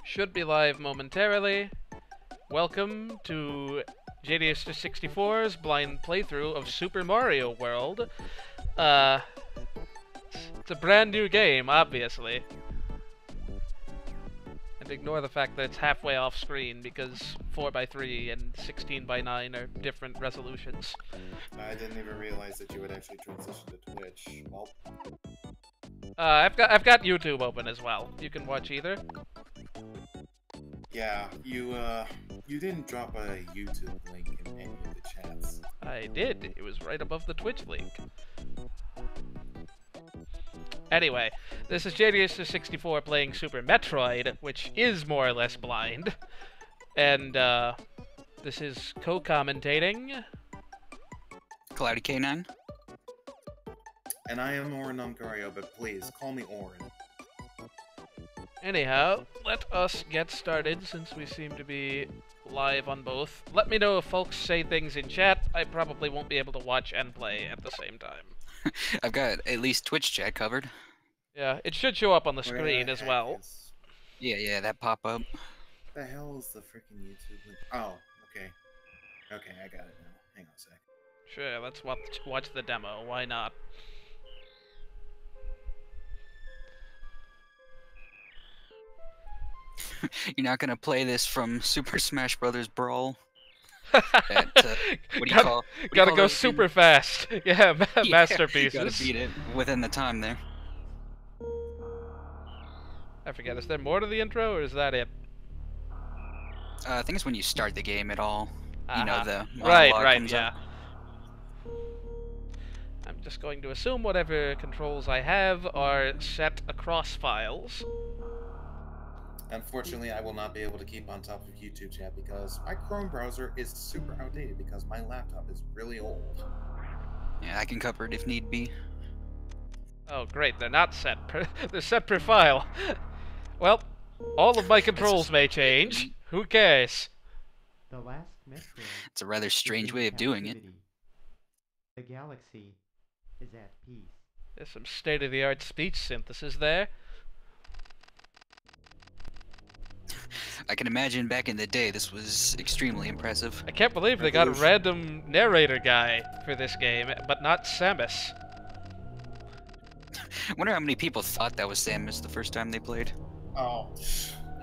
Should be live momentarily. Welcome to jJjva64's blind playthrough of Super Mario World. It's a brand new game, obviously. And ignore the fact that it's halfway off screen because 4x3 and 16:9 are different resolutions. I didn't even realize that you would actually transition to Twitch. Well, I've got YouTube open as well. You can watch either. yeah, you didn't drop a YouTube link in any of the chats. I did. It was right above the Twitch link. Anyway, this is jJjva64 playing Super Metroid, which is more or less blind. And, this is co-commentating Cloudy K9. And I am Orin Ongario, but please, call me Orin. Anyhow, let us get started since we seem to be live on both. Let me know if folks say things in chat. I probably won't be able to watch and play at the same time. I've got at least Twitch chat covered. Yeah, it should show up on the screen as well. Yeah, that pop-up. The hell is the freaking YouTube link? Oh, okay. Okay, I got it now. Hang on a sec. Sure, let's watch the demo. Why not? You're not gonna play this from Super Smash Brothers Brawl? At, what do you call? Gotta go super fast. Yeah, masterpieces. Gotta beat it within the time there. I forget. Is there more to the intro, or is that it? I think it's when you start the game at all. You know, the right, monologue comes yeah. up. I'm just going to assume whatever controls I have are set across files. Unfortunately, I will not be able to keep on top of YouTube chat because my Chrome browser is super outdated because my laptop is really old. Yeah, I can cover it if need be. Oh, great. They're not set per... they're set per file. Well, all of my controls may change. Who cares? The last Metroid. It's a rather strange way of doing it. The galaxy is at peace. There's some state-of-the-art speech synthesis there. I can imagine back in the day this was extremely impressive. I can't believe they got a random narrator guy for this game, but not Samus. I wonder how many people thought that was Samus the first time they played. Oh,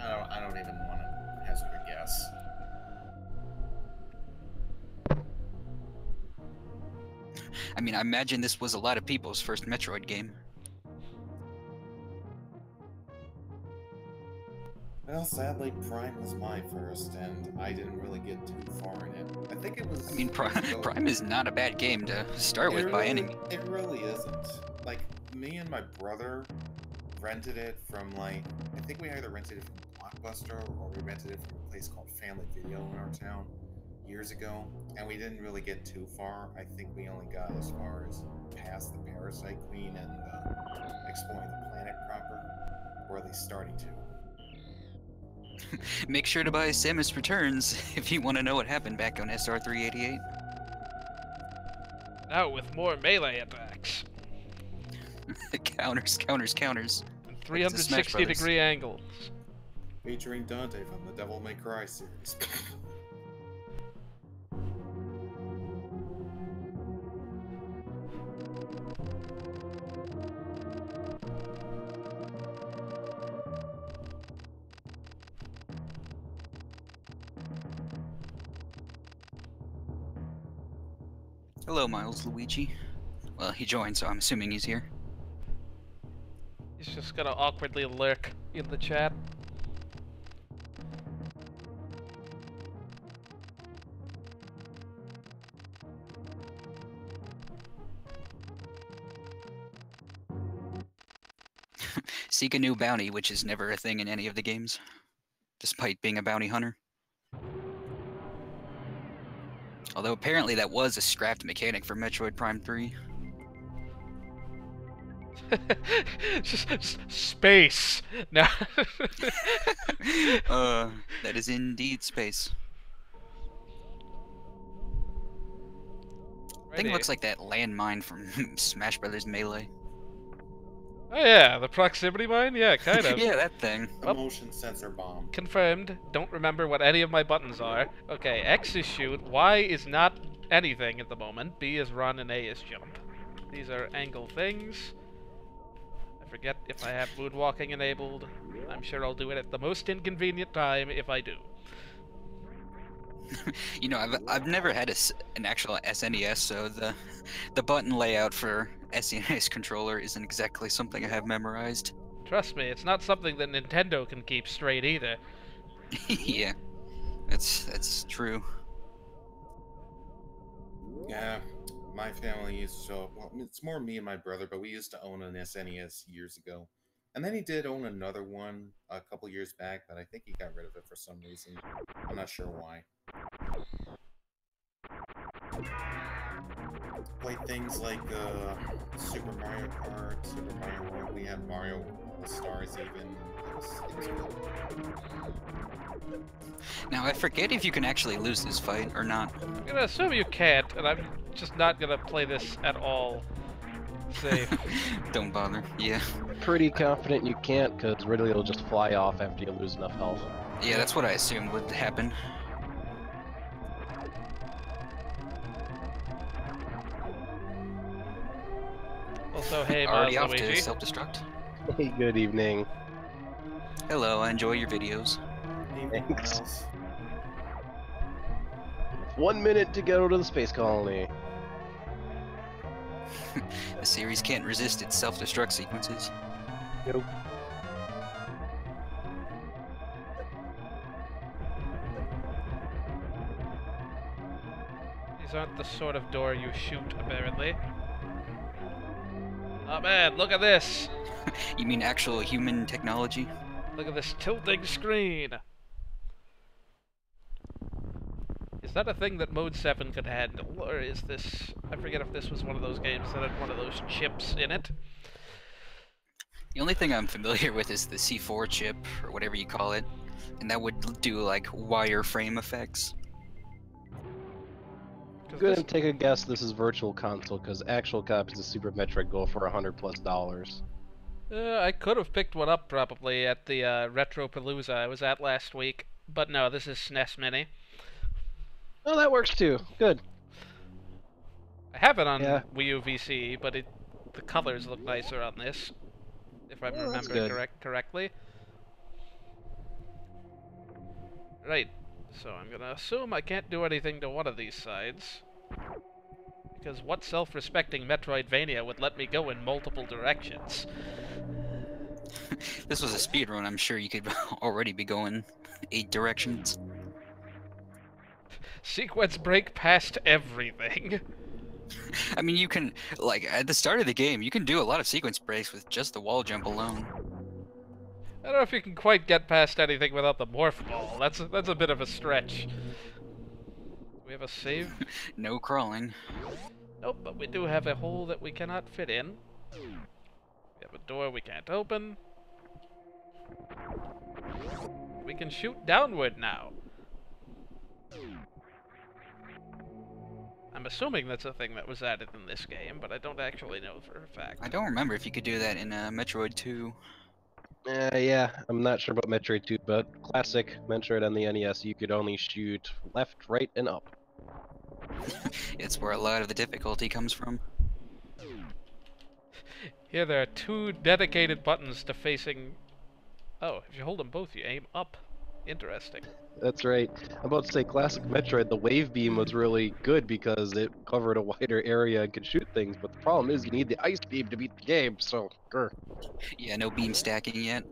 I don't even want to hazard a guess. I mean, I imagine this was a lot of people's first Metroid game. Well, sadly, Prime was my first, and I didn't really get too far in it. I think it was... I mean, Prime is not a bad game to start with by any means. It really isn't. Like, me and my brother rented it from, like... I think we either rented it from Blockbuster, or we rented it from a place called Family Video in our town years ago, and we didn't really get too far. I think we only got as far as past the Parasite Queen and exploring the planet proper, or at least starting to. Make sure to buy Samus Returns if you want to know what happened back on SR388. Now with more melee attacks. counters. And 360-degree angles. Featuring Dante from the Devil May Cry series. Hello, Miles Luigi. Well, he joined, so I'm assuming he's here. He's just gonna awkwardly lurk in the chat. Seek a new bounty, which is never a thing in any of the games, despite being a bounty hunter. Although apparently that was a scrapped mechanic for Metroid Prime 3. Just space. No. That is indeed space. I think it looks like that landmine from Smash Brothers Melee. Oh yeah, the proximity mine? Yeah, kind of. Yeah, that thing. A motion sensor bomb. Confirmed. Don't remember what any of my buttons are. Okay, X is shoot, Y is not anything at the moment, B is run, and A is jump. These are angle things. I forget if I have moonwalking enabled. I'm sure I'll do it at the most inconvenient time if I do. You know, I've never had an actual SNES, so the button layout for SNES controller isn't exactly something I have memorized. Trust me, it's not something that Nintendo can keep straight either. Yeah, that's true. Yeah, my family used to. Well, it's more me and my brother, but we used to own an SNES years ago. And then he did own another one a couple years back, but I think he got rid of it for some reason. I'm not sure why. Played things like Super Mario Kart, Super Mario World. We had Mario All-Stars even. It was really cool. Now, I forget if you can actually lose this fight or not. I'm gonna assume you can't, and I'm just not gonna play this at all safe. Don't bother. Yeah. Pretty confident you can't, because Ridley will just fly off after you lose enough health. Yeah, that's what I assumed would happen. Also, hey, Already Miles off to Luigi. self-destruct. Hey, good evening. Hello, I enjoy your videos. Thanks. Miles. 1 minute to go to the space colony. The series can't resist its self-destruct sequences. Nope. These aren't the sort of door you shoot, apparently. Oh man, look at this! You mean actual human technology? Look at this tilting screen! Is that a thing that Mode 7 could handle, or is this... I forget if this was one of those games that had one of those chips in it. The only thing I'm familiar with is the C4 chip, or whatever you call it, and that would do, like, wireframe effects. I'm gonna take a guess this is Virtual Console, because actual copies of Super Metroid go for $100+. I could have picked one up, probably, at the Retropalooza I was at last week, but no, this is SNES Mini. Oh, that works too. Good. I have it on Yeah. Wii U VC, but the colors look nicer on this, if I'm Oh, that's remembering good. correctly. Right, so I'm gonna assume I can't do anything to one of these sides. Because what self-respecting Metroidvania would let me go in multiple directions? This was a speedrun, I'm sure you could already be going 8 directions. Sequence break past everything. I mean, you can, like, at the start of the game, you can do a lot of sequence breaks with just the wall jump alone. I don't know if you can quite get past anything without the morph ball. That's a bit of a stretch. We have a save? No crawling. Nope, but we do have a hole that we cannot fit in. We have a door we can't open. We can shoot downward now. I'm assuming that's a thing that was added in this game, but I don't actually know for a fact. I don't remember if you could do that in Metroid 2. Yeah, I'm not sure about Metroid 2, but classic Metroid on the NES, you could only shoot left, right, and up. It's where a lot of the difficulty comes from. Here there are 2 dedicated buttons to facing... Oh, if you hold them both, you aim up. Interesting. That's right. I'm about to say classic Metroid, the wave beam was really good because it covered a wider area and could shoot things, but the problem is you need the ice beam to beat the game, so grr. Yeah, no beam stacking yet.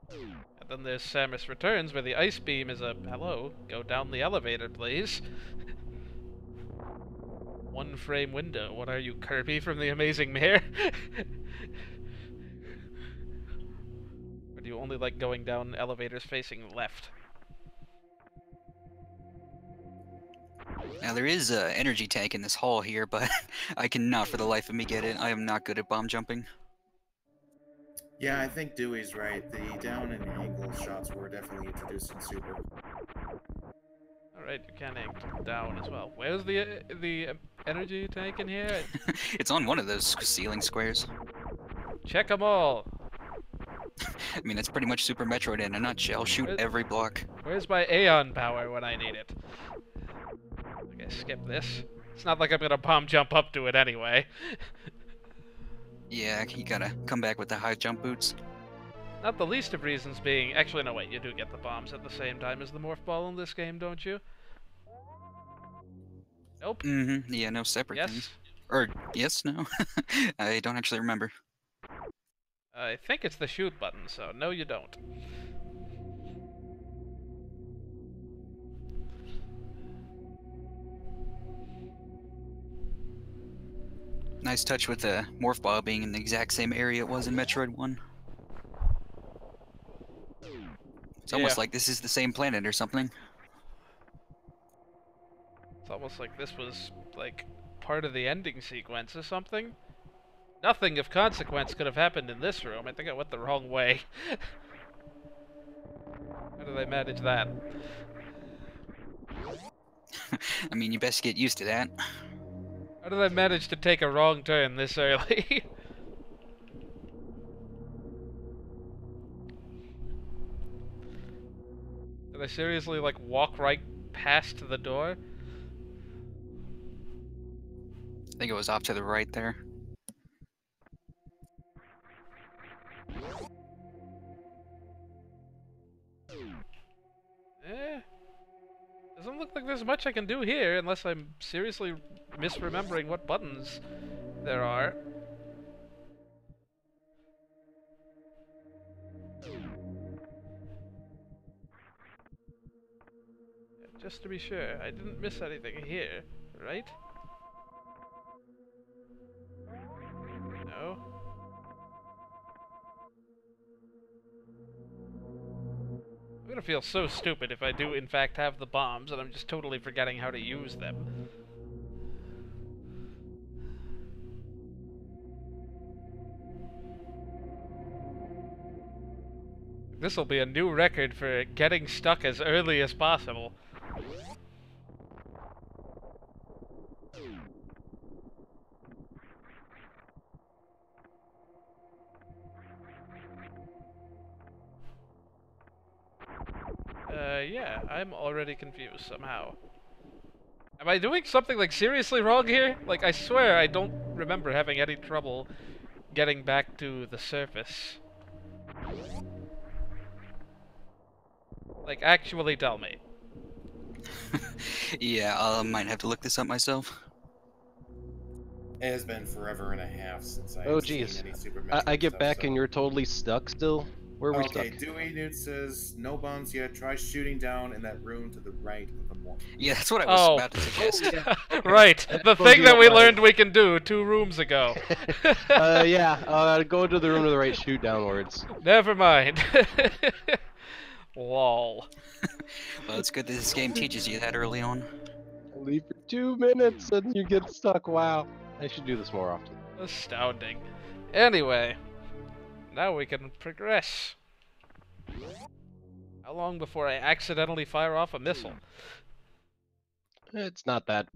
And then there's Samus Returns, where the ice beam is a, hello, go down the elevator, please. 1 frame window. What are you, Kirby from The Amazing Mirror? Or do you only like going down elevators facing left? Now there is an energy tank in this hall here, but I cannot for the life of me get it. I am not good at bomb jumping. Yeah, I think Dewey's right. The down and angle shots were definitely introduced in Super. Alright, you can angle down as well. Where's the energy tank in here? It's on one of those ceiling squares. Check them all. I mean, that's pretty much Super Metroid in a nutshell. Shoot every block. Where's my Aeon power when I need it? Okay, skip this. It's not like I'm gonna bomb jump up to it anyway. Yeah, you gotta come back with the high jump boots. Not the least of reasons being... Actually, no, wait, you do get the bombs at the same time as the morph ball in this game, don't you? Nope. Mm-hmm. Yeah, no separate Yes? things. Or, yes, no? I don't actually remember. I think it's the shoot button, so no you don't. Nice touch with the morph ball being in the exact same area it was in Metroid 1. It's almost like this is the same planet or something. It's almost like this was, like, part of the ending sequence or something. Nothing of consequence could have happened in this room. I think I went the wrong way. How do they manage that? I mean, you best get used to that. How did I manage to take a wrong turn this early? Did I seriously, like, walk right past the door? I think it was off to the right there. Doesn't look like there's much I can do here unless I'm seriously misremembering what buttons there are. Just to be sure, I didn't miss anything here, right? No. I'm gonna feel so stupid if I do in fact have the bombs and I'm just totally forgetting how to use them. This'll be a new record for getting stuck as early as possible. Yeah, I'm already confused somehow. Am I doing something, like, seriously wrong here? Like, I swear I don't remember having any trouble getting back to the surface. Like, actually tell me. Yeah, I might have to look this up myself. It has been forever and a half since Oh, I've seen jeez. any Super I Metroid get stuff, back so- and you're totally stuck still? Where are we Okay, stuck? Dewey Newt says, no bombs yet, try shooting down in that room to the right of the morph. Yeah, that's what I was Oh. about to suggest. Right, the Suppose thing you that don't we mind. learned we can do 2 rooms ago. Yeah, go to the room to the right, shoot downwards. Never mind. Lol. Well, it's good that this game teaches you that early on. Leave for 2 minutes and you get stuck, wow. I should do this more often. Astounding. Anyway, now we can progress. How long before I accidentally fire off a missile? It's not that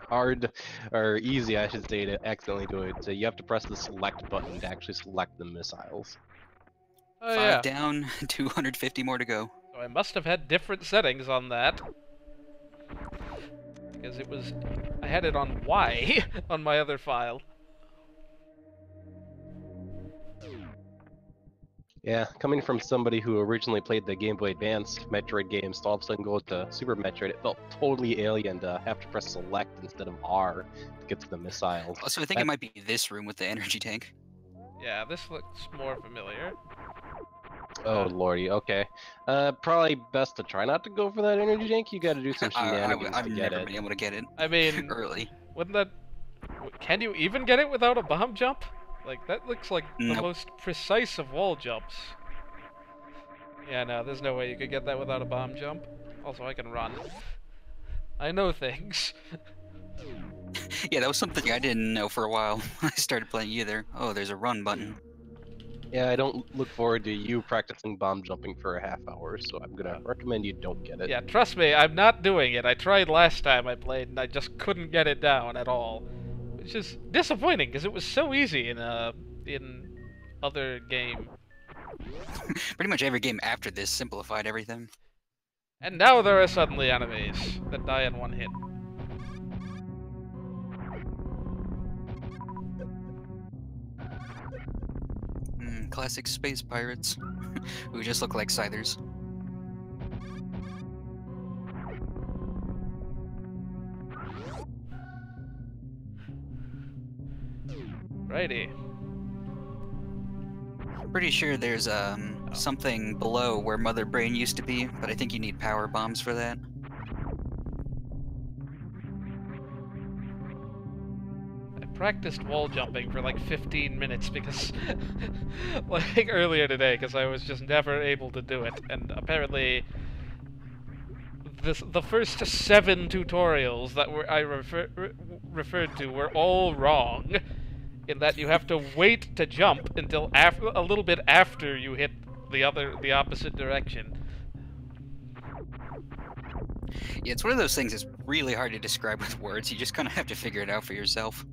hard, or easy, I should say, to accidentally do it. So you have to press the select button to actually select the missiles. Oh 5 yeah, down, 250 more to go. so I must have had different settings on that. Because it was... I had it on Y on my other file. Yeah, coming from somebody who originally played the Game Boy Advance Metroid games, to all of a sudden go to Super Metroid, it felt totally alien to have to press select instead of R to get to the missiles. Also, I think it might be this room with the energy tank. Yeah, this looks more familiar. Oh lordy, okay. Probably best to try not to go for that energy tank. You gotta do some shenanigans I've to get never it. been able to get it I mean, early. wouldn't that... Can you even get it without a bomb jump? Like, that looks like the Nope. most precise of wall jumps. Yeah, no, there's no way you could get that without a bomb jump. Also, I can run. I know things. Yeah, that was something I didn't know for a while when I started playing either. Oh, there's a run button. Yeah, I don't look forward to you practicing bomb jumping for a half hour, so I'm gonna recommend you don't get it. Yeah, trust me, I'm not doing it. I tried last time I played, and I just couldn't get it down at all. Which is disappointing, because it was so easy in other game. Pretty much every game after this simplified everything. And now there are suddenly enemies that die in one hit. Classic space pirates, who just look like scythers. Righty. Pretty sure there's something below where Mother Brain used to be, but I think you need power bombs for that. I practiced wall jumping for like 15 minutes because, like earlier today, because I was just never able to do it, and apparently the first 7 tutorials that I referred to were all wrong. In that you have to wait to jump until a little bit after you hit the opposite direction. Yeah, it's one of those things that's really hard to describe with words. You just kind of have to figure it out for yourself.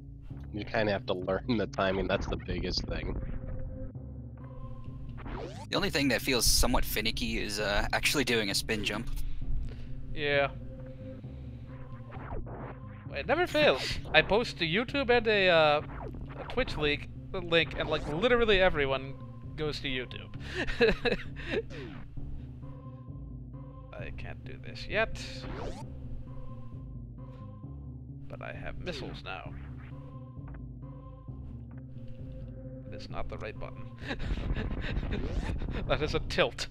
You kind of have to learn the timing. That's the biggest thing. The only thing that feels somewhat finicky is actually doing a spin jump. Yeah. It never fails. I post to YouTube and a Twitch link, and like literally everyone goes to YouTube. I can't do this yet, but I have missiles now. It's not the right button. That is a tilt.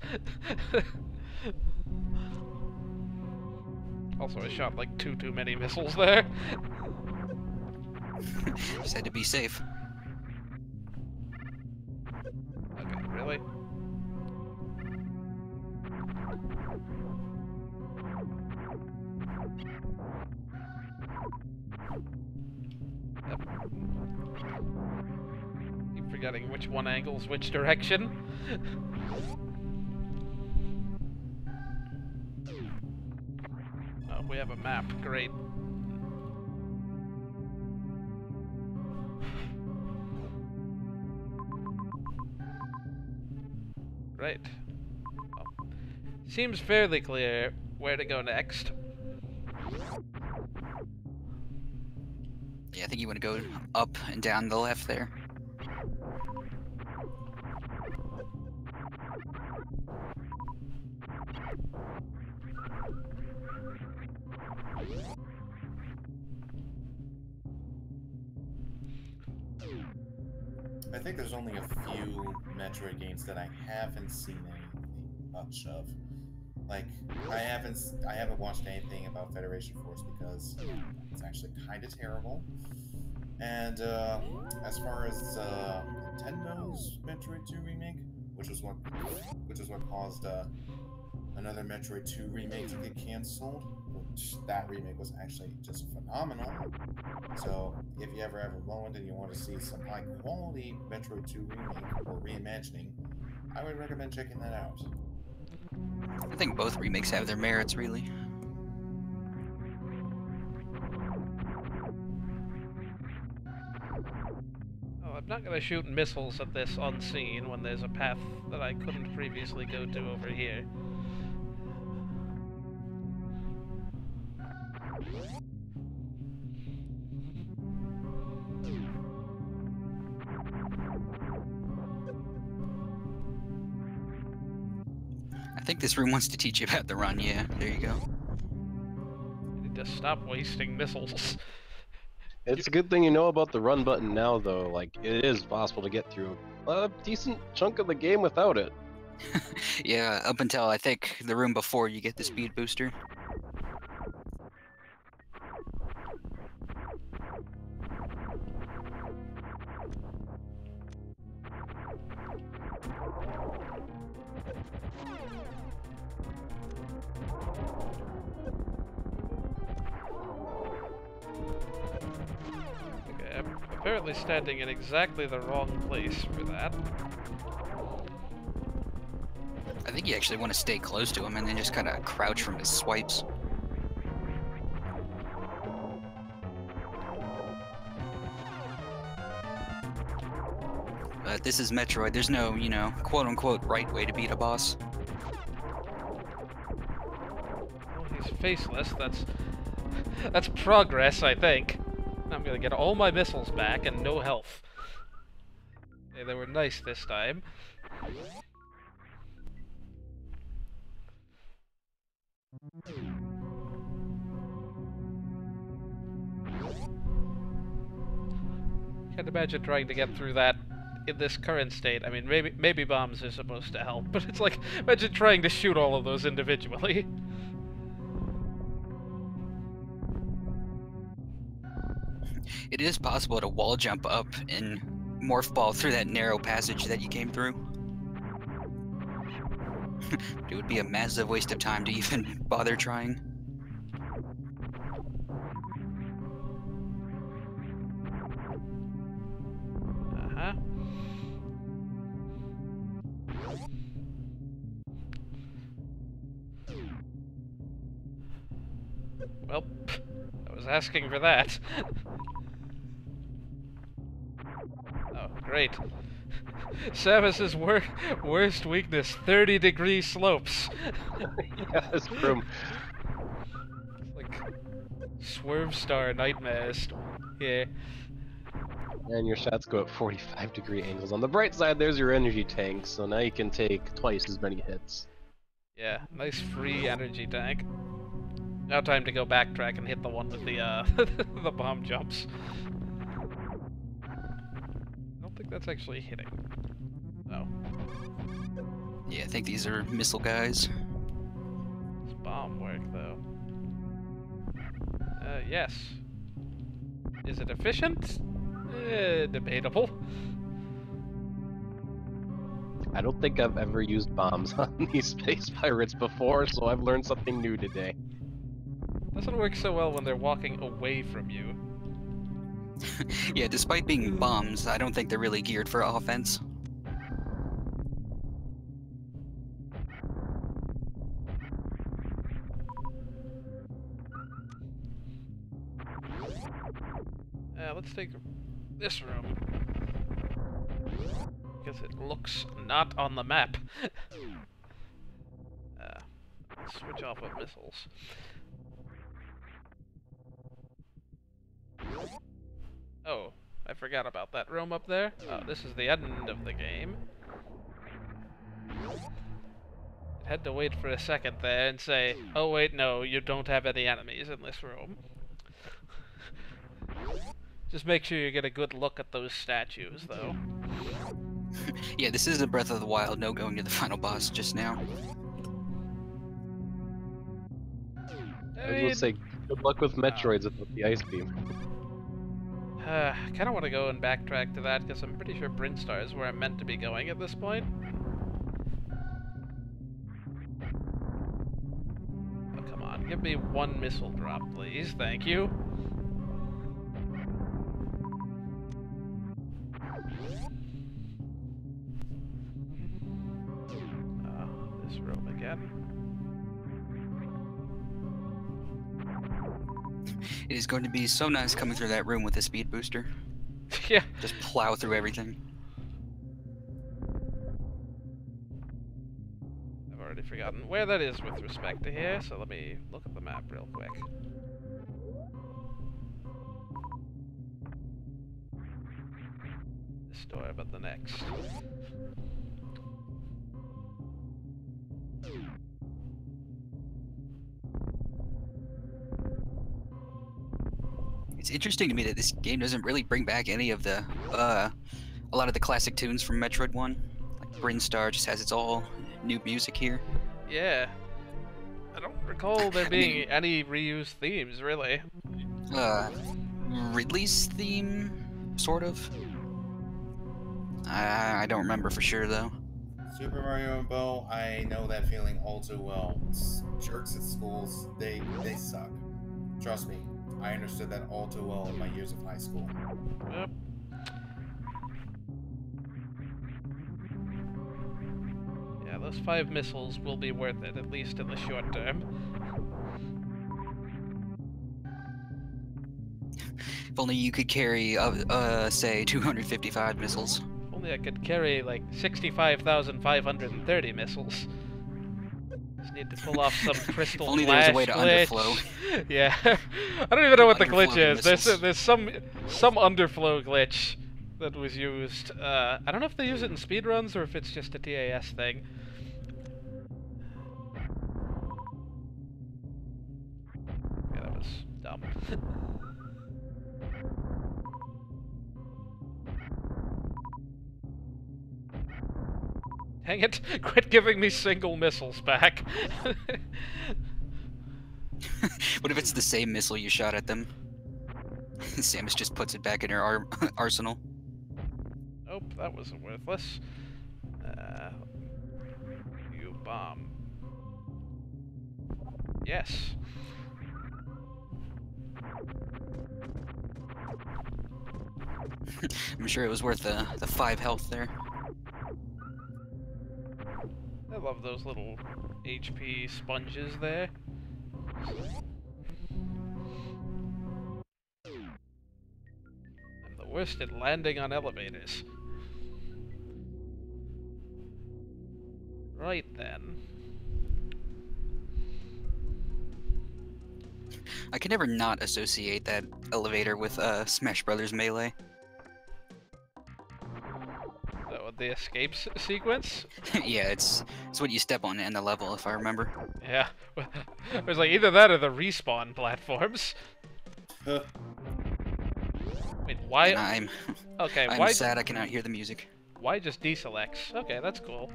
Also, I shot like too many missiles there. Just had to be safe. Okay, really? Yep. Keep forgetting which one angles which direction. Oh, we have a map. Great. Right. Well, seems fairly clear where to go next. Yeah, I think you want to go up and down the left there. I think there's only a few Metroid games that I haven't seen anything much of. Like, I haven't watched anything about Federation Force because it's actually kind of terrible. And as far as Nintendo's Metroid 2 remake, which is what caused another Metroid 2 remake to get canceled, which that remake was actually just phenomenal. So if you ever have a moment and you want to see some high quality Metroid 2 remake or reimagining, I would recommend checking that out. I think both remakes have their merits, really. Oh, I'm not gonna shoot missiles at this unseen when there's a path that I couldn't previously go to over here. I think this room wants to teach you about the run, yeah. There you go. I need to stop wasting missiles. It's a good thing you know about the run button now, though. Like, it is possible to get through a decent chunk of the game without it. Yeah, up until I think the room before you get the speed booster. apparently standing in exactly the wrong place for that. I think you actually want to stay close to him and then just kind of crouch from his swipes. But this is Metroid. There's no, you know, quote-unquote right way to beat a boss. Well, he's faceless. That's progress, I think. I'm gonna get all my missiles back and no health. Okay, they were nice this time. Can't imagine trying to get through that in this current state. I mean, maybe bombs are supposed to help, but it's like, imagine trying to shoot all of those individually. It is possible to wall jump up and morph ball through that narrow passage that you came through. It would be a massive waste of time to even bother trying. Uh-huh. Well, I was asking for that. Oh, great. Samus's worst weakness, 30-degree slopes. Yeah, this room. It's like Swerve Star nightmares. Yeah. And your shots go at 45-degree angles. On the bright side, there's your energy tank, so now you can take twice as many hits. Yeah, nice free energy tank. Now time to go backtrack and hit the one with the the bomb jumps. I don't think that's actually hitting. Oh. Yeah, I think these are missile guys. Does bomb work though? Yes. Is it efficient? Debatable. I don't think I've ever used bombs on these space pirates before, so I've learned something new today. Doesn't work so well when they're walking away from you. Yeah, despite being bombs, I don't think they're really geared for offense. Let's take this room. Because it looks not on the map. Switch off of missiles. Oh, I forgot about that room up there. Oh, this is the end of the game. It had to wait for a second there and say, oh wait, no, you don't have any enemies in this room. Just make sure you get a good look at those statues, though. Yeah, this is a Breath of the Wild, no going to the final boss just now. I was gonna say, good luck with Metroids with the ice beam. I kind of want to go and backtrack to that, because I'm pretty sure Brinstar is where I'm meant to be going at this point. Oh, come on, give me one missile drop, please. Thank you. This room again. It is going to be so nice coming through that room with a speed booster. Yeah. Just plow through everything. I've already forgotten where that is with respect to here, so let me look at the map real quick. This door, but the next. It's interesting to me that this game doesn't really bring back any of the, a lot of the classic tunes from Metroid 1. Like Brinstar just has its all new music here. Yeah. I don't recall there being any reused themes, really. Ridley's theme, sort of. I don't remember for sure, though. Super Mario and Bo, I know that feeling all too well. Jerks at schools, they suck. Trust me, I understood that all too well in my years of high school. Yep. those 5 missiles will be worth it, at least in the short term. If only you could carry, say, 255 missiles. If only I could carry, like, 65,530 missiles. Just need to pull off some crystal Only there was a way to glitch. underflow. Yeah. I don't even know what the glitch Underflow is. missiles. There's some underflow glitch that was used. I don't know if they use it in speedruns or if it's just a TAS thing. Yeah, that was dumb. Dang it! Quit giving me single missiles back. What if it's the same missile you shot at them? Samus just puts it back in her arsenal. Nope, that was worthless. You bomb. Yes. I'm sure it was worth the 5 health there. I love those little HP sponges there. I'm the worst at landing on elevators. Right then. I can never not associate that elevator with Smash Brothers Melee. The escape sequence? Yeah, it's what you step on in the level, if I remember. Yeah. It was like either that or the respawn platforms. Huh. Wait, why? And Okay, I'm why? sad I cannot hear the music. Why just deselects? Okay, that's cool.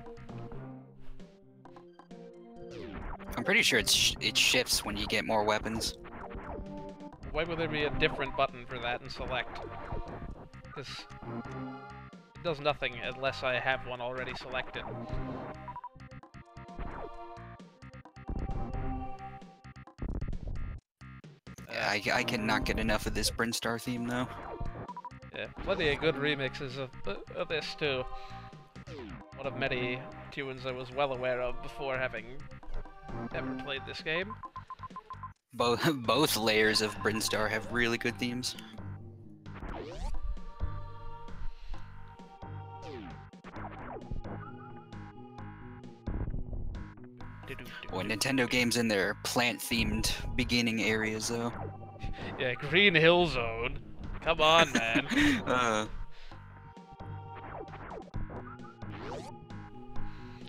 I'm pretty sure it shifts when you get more weapons. Why would there be a different button for that and select? Because it does nothing unless I have one already selected. Yeah, I cannot get enough of this Brinstar theme though. Yeah, plenty of good remixes of this too. One of many tunes I was well aware of before having ever played this game. Both layers of Brinstar have really good themes. When Nintendo games in their plant-themed beginning areas, though. Yeah, Green Hill Zone. Come on, man.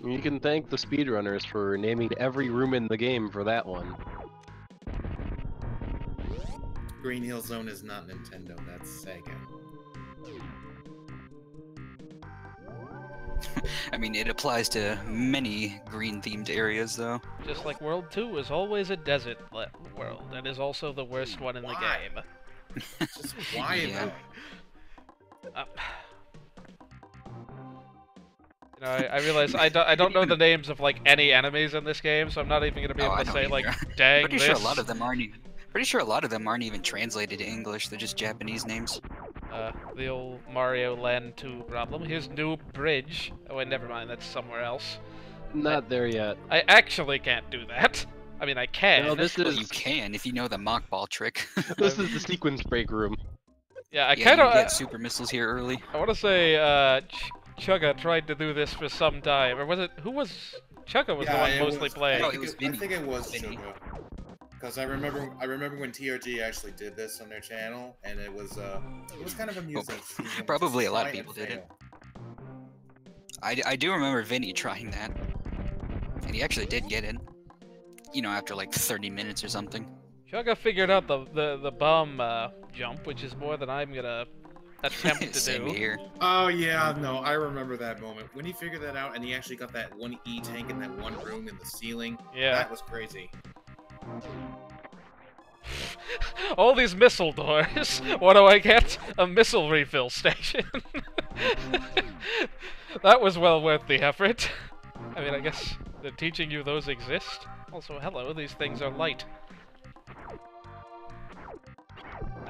You can thank the speedrunners for naming every room in the game for that one. Green Hill Zone is not Nintendo, that's Sega. I mean, it applies to many green-themed areas, though. Just like World 2 is always a desert world, and is also the worst one in the Why? game. Just why Yeah. though? You know, I realize I don't know the names of like any enemies in this game, so I'm not even gonna be able I to don't say like, either. dang Pretty this. sure a lot of them aren't even. Pretty sure a lot of them aren't even translated to English. They're just Japanese names. The old Mario Land 2 problem. Here's New Bridge. Oh wait, never mind, that's somewhere else. Not there yet. I actually can't do that. I mean, I can. No, this Well, is you can if you know the mock ball trick. this is the sequence break room. Yeah, I Yeah, kind you of. get super missiles here early. I want to say Chugga tried to do this for some time, or was it? Who was? Chugga was the one mostly playing. No, it was I Vinny. think it was Vinny. Sugar. Because I remember when TRG actually did this on their channel, and it was kind of amusing. to see him Probably just a lot of try and people did it. fail. I do remember Vinny trying that. And he actually did get it. You know, after like 30 minutes or something. Chugga figured out the bomb jump, which is more than I'm gonna attempt to Same do. here. Oh yeah, no, I remember that moment when he figured that out, and he actually got that one E tank in that one room in the ceiling. Yeah. That was crazy. All these missile doors. What do I get? A missile refill station. That was well worth the effort. I mean, I guess they're teaching you those exist. Also, hello, these things are light.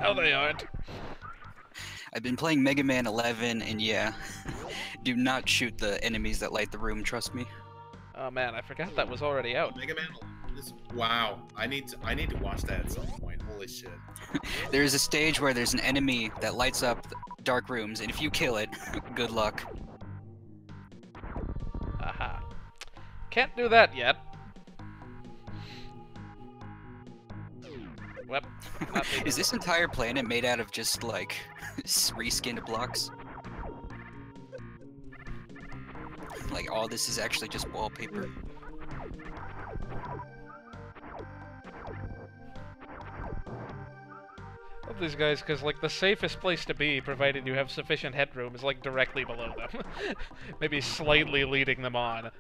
No, they aren't. I've been playing Mega Man 11, and yeah, do not shoot the enemies that light the room, trust me. Oh man, I forgot that was already out. Mega Man is wow. I need to watch that at some point. Holy shit. There's a stage where there's an enemy that lights up dark rooms, and if you kill it, good luck. Aha. Can't do that yet. Well, not leaving. Is this entire planet made out of just, like, reskinned blocks? Like, all this is actually just wallpaper? Love these guys, because, like, the safest place to be, provided you have sufficient headroom, is, like, directly below them. Maybe slightly leading them on.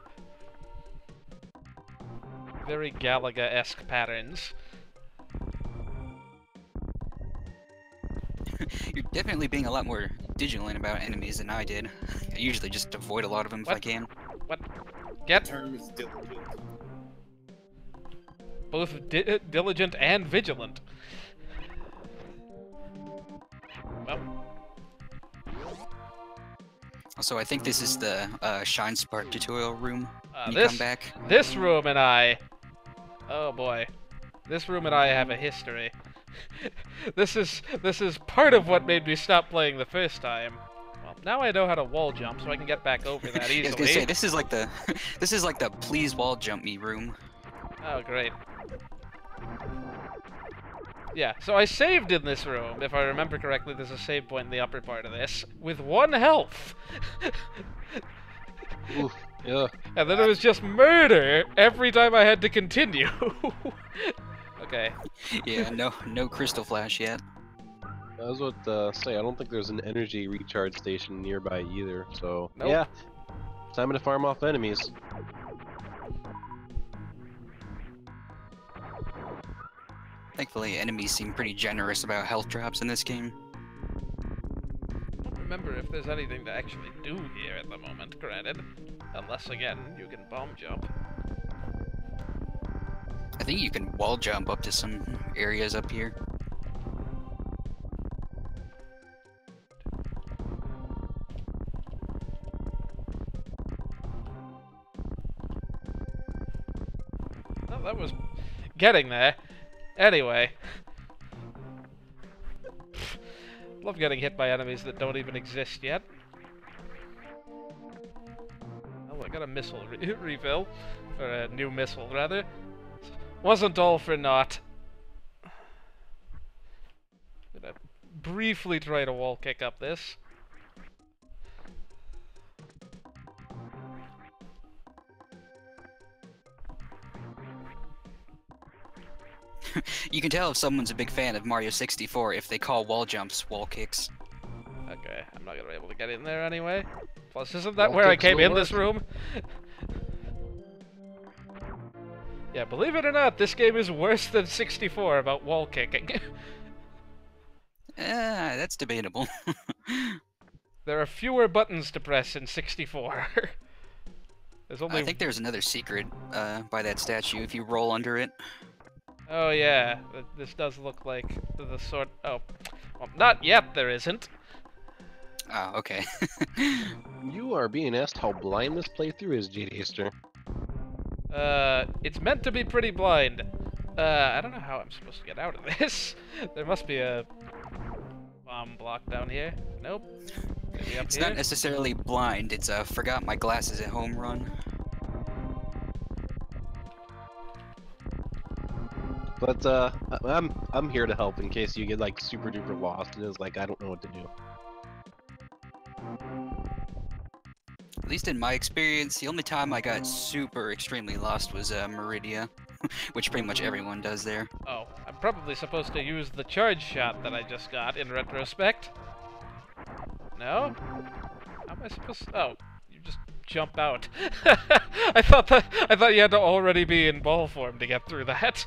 Very Galaga-esque patterns. You're definitely being a lot more vigilant about enemies than I did. I usually just avoid a lot of them if I can. What? The Get term is diligent. both diligent and vigilant. Well, Also, I think this is the Shine Spark tutorial room when you this come back. this room and I. Oh boy, this room and I have a history. This is part of what made me stop playing the first time. Well, now I know how to wall jump, so I can get back over that I was easily. gonna say this is like the please wall jump me room. Oh great. Yeah, so I saved in this room. If I remember correctly, there's a save point in the upper part of this with 1 health. Oof, yeah. And then it was just murder every time I had to continue. Okay. Yeah, no crystal flash yet. I was about to say, I don't think there's an energy recharge station nearby either, so Nope. yeah. Time to farm off enemies. Thankfully, enemies seem pretty generous about health drops in this game. I don't remember if there's anything to actually do here at the moment, granted. Unless, again, you can bomb jump. I think you can wall jump up to some areas up here. Oh, that was getting there. Anyway. Love getting hit by enemies that don't even exist yet. Oh, I got a missile refill. Or a new missile, rather. Wasn't all for naught. Gonna briefly try to wall kick up this. You can tell if someone's a big fan of Mario 64 if they call wall jumps wall kicks. Okay, I'm not gonna be able to get in there anyway. Plus, isn't that Wall where I kicks came will in this room? Yeah, believe it or not, this game is worse than 64 about wall kicking. That's debatable. There are fewer buttons to press in 64. There's only... I think there's another secret by that statue if you roll under it. Oh yeah, this does look like the sort... Oh, well, not yet there isn't. Oh, okay. You are being asked how blind this playthrough is, jJjva. It's meant to be pretty blind. I don't know how I'm supposed to get out of this. There must be a bomb block down here. Nope. Maybe up It's here? not necessarily blind, it's a forgot my glasses at home run. But I'm here to help in case you get like super duper lost and it's like I don't know what to do. At least in my experience, the only time I got super extremely lost was Meridia, which pretty much everyone does there. Oh, I'm probably supposed to use the charge shot that I just got in retrospect. No? How am I supposed to... Oh, you just jump out. I thought you had to already be in ball form to get through that.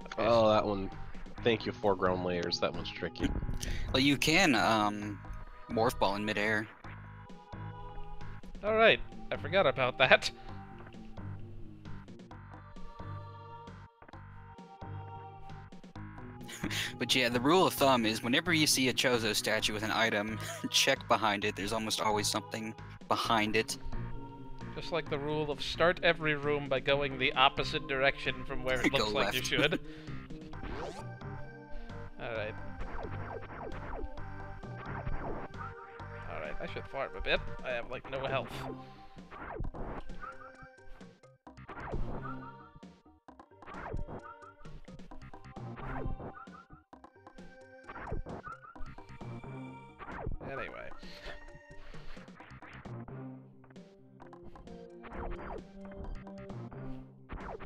Okay, Oh, that one. Thank you, foreground layers. That one's tricky. Well, you can morph ball in midair. Alright, I forgot about that. But yeah, the rule of thumb is whenever you see a Chozo statue with an item, check behind it. There's almost always something behind it. Just like the rule of start every room by going the opposite direction from where it Go looks like you left. should. Alright. Alright, I should farm a bit. I have, like, no health. Anyway.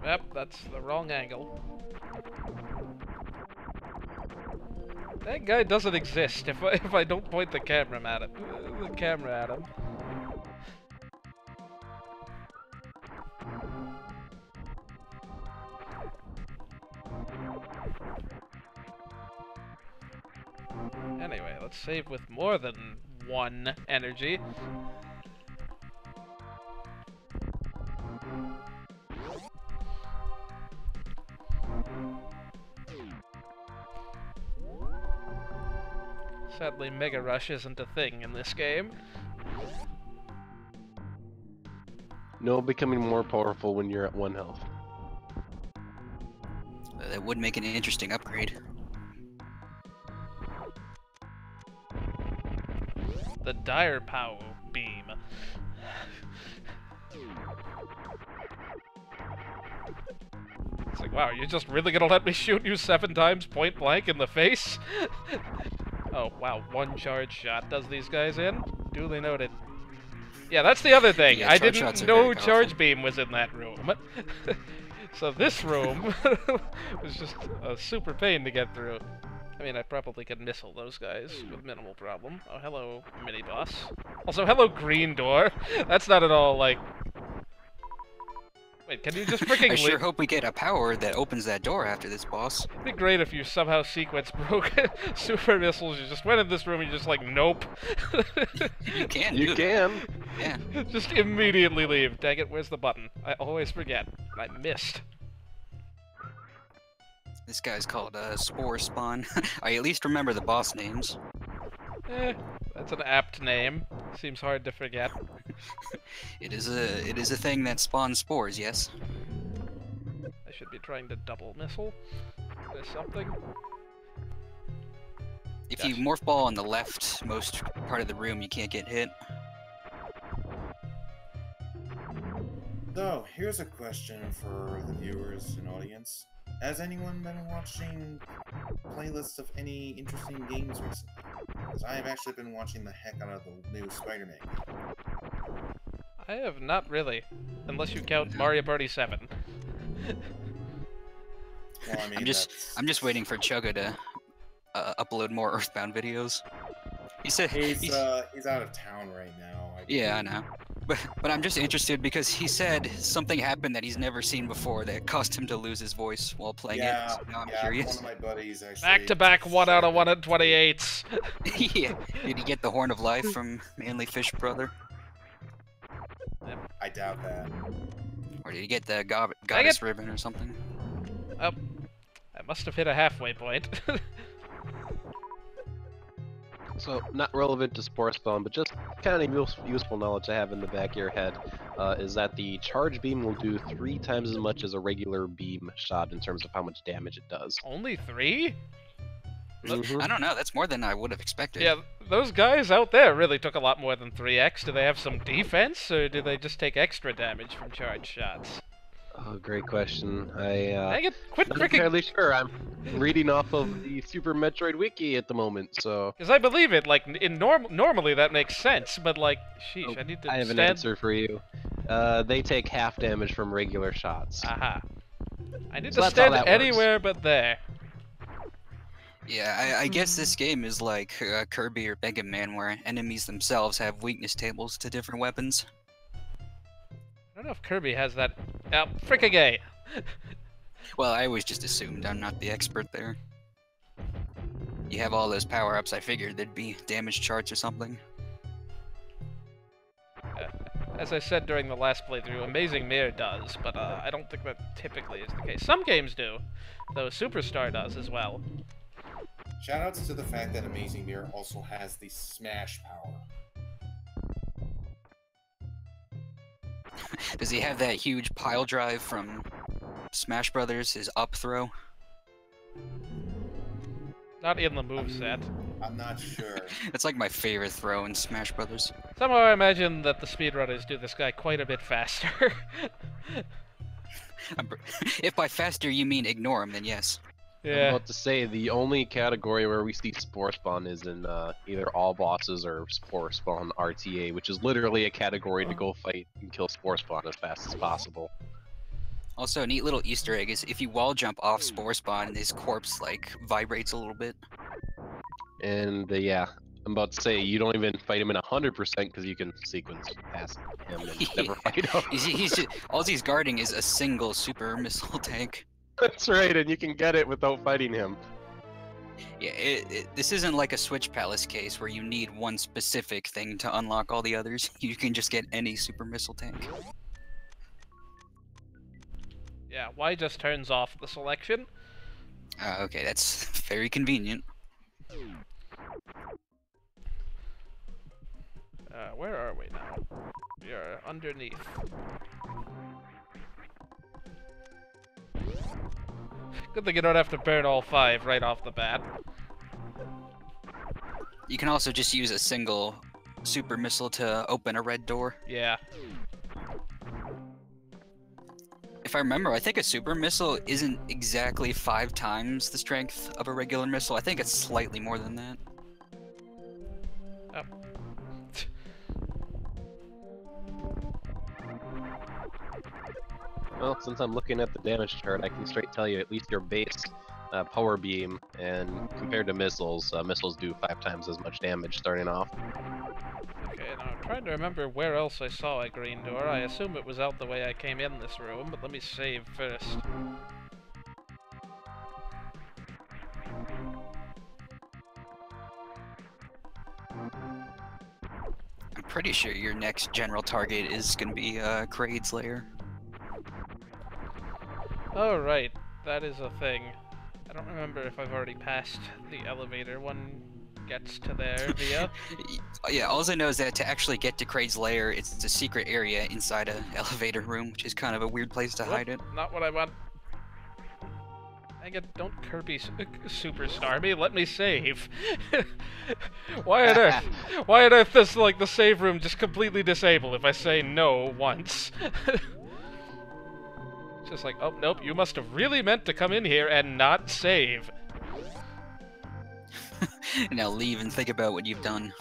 Yep, that's the wrong angle. That guy doesn't exist if I don't point the camera at him. Anyway, let's save with more than 1 energy. Sadly, Mega Rush isn't a thing in this game. No, becoming more powerful when you're at 1 health. That would make an interesting upgrade. The Dire Power Beam. It's like, wow, you're just really gonna let me shoot you 7 times point blank in the face? Oh, wow, 1 charge shot does these guys in? Duly noted. Yeah, that's the other thing. Yeah, I charge didn't shots are know very charge powerful. beam was in that room. So this room was just a super pain to get through. I mean, I probably could missile those guys with minimal problem. Oh, hello, mini-boss. Also, hello, green door. That's not at all, like... Wait, can you just freaking I sure leave? hope we get a power that opens that door after this boss. It'd be great if you somehow sequence broke super missiles. You just went in this room and you're just like, nope. You can You do can. that. Yeah. Just immediately leave. Dang it, where's the button? I always forget. I missed. This guy's called Spore Spawn. I at least remember the boss names. That's an apt name. Seems hard to forget. It is a thing that spawns spores, yes. I should be trying to double missile. There's something. If you morph ball on the leftmost part of the room, you can't get hit. So, here's a question for the viewers and audience. Has anyone been watching playlists of any interesting games recently? Because I have actually been watching the heck out of the new Spider-Man game. I have not really. Unless you count Mario Party 7. Well, I mean, I'm just waiting for Chugga to upload more Earthbound videos. He said he's out of town right now. Yeah, I know. But I'm just interested because he said something happened that he's never seen before that caused him to lose his voice while playing it. So now I'm One curious. of my buddies actually. Back-to-back 1 out of 128s. Yeah. Did he get the Horn of Life from Manly Fish Brother? I doubt that. Or did he get the Goddess Ribbon or something? Oh, I must have hit a halfway point. So, not relevant to Spore Spawn, but just kind of useful knowledge I have in the back of your head, is that the charge beam will do 3 times as much as a regular beam shot in terms of how much damage it does. Only 3? Mhm. I don't know. That's more than I would have expected. Yeah, those guys out there really took a lot more than 3x. Do they have some defense, or do they just take extra damage from charge shots? Oh, great question. Dang it, quit Not freaking... entirely sure. I'm reading off of the Super Metroid Wiki at the moment, so... Because I believe it, like, in normally that makes sense, but, like, sheesh, I need to I have an stand... answer for you. They take half damage from regular shots. Aha. I need So to that's how stand that works. anywhere but there. Yeah, I guess this game is like Kirby or Mega Man, where enemies themselves have weakness tables to different weapons. I don't know if Kirby has that... frickin' gay! Well, I always just assumed. I'm not the expert there. You have all those power-ups, I figured there'd be damage charts or something. As I said during the last playthrough, Amazing Mirror does, but I don't think that typically is the case. Some games do, though Superstar does as well. Shoutouts to the fact that Amazing Mirror also has the smash power. Does he have that huge pile drive from Smash Brothers? His up throw? Not in the moveset. I'm not sure. It's like my favorite throw in Smash Brothers. Somehow I imagine that the speedrunners do this guy quite a bit faster. If by faster you mean ignore him, then yes. I'm Yeah. about to say the only category where we see Spore Spawn is in either All Bosses or Spore Spawn RTA, which is literally a category to go fight and kill Spore Spawn as fast as possible. Also, a neat little Easter egg is if you wall jump off Spore Spawn, his corpse like vibrates a little bit. And yeah, I'm about to say you don't even fight him in 100% because you can sequence past him and never fight him. He's just, all he's guarding is a single super missile tank. That's right, and you can get it without fighting him. Yeah, this isn't like a Switch Palace case where you need one specific thing to unlock all the others. You can just get any super missile tank. Yeah, Y just turns off the selection. Okay, that's very convenient. Where are we now? We are underneath. Good thing you don't have to burn all 5 right off the bat. You can also just use a single super missile to open a red door. Yeah. If I remember, I think a super missile isn't exactly 5 times the strength of a regular missile. I think it's slightly more than that. Oh. Well, since I'm looking at the damage chart, I can straight tell you at least your base power beam, and compared to missiles, missiles do 5 times as much damage starting off. Okay, now I'm trying to remember where else I saw a green door. I assume it was out the way I came in this room, but let me save first. I'm pretty sure your next general target is going to be Kraid's lair. Oh, right. That is a thing. I don't remember if I've already passed the elevator one gets to there via. Yeah, all I know is that to actually get to Kraid's lair, it's a secret area inside an elevator room, which is kind of a weird place to hide it. Not what I want. Dang it, don't Kirby superstar me, let me save. Why on earth does, like, the save room just completely disable if I say no once? It's just like, oh, nope, you must have really meant to come in here and not save. Now leave and think about what you've done.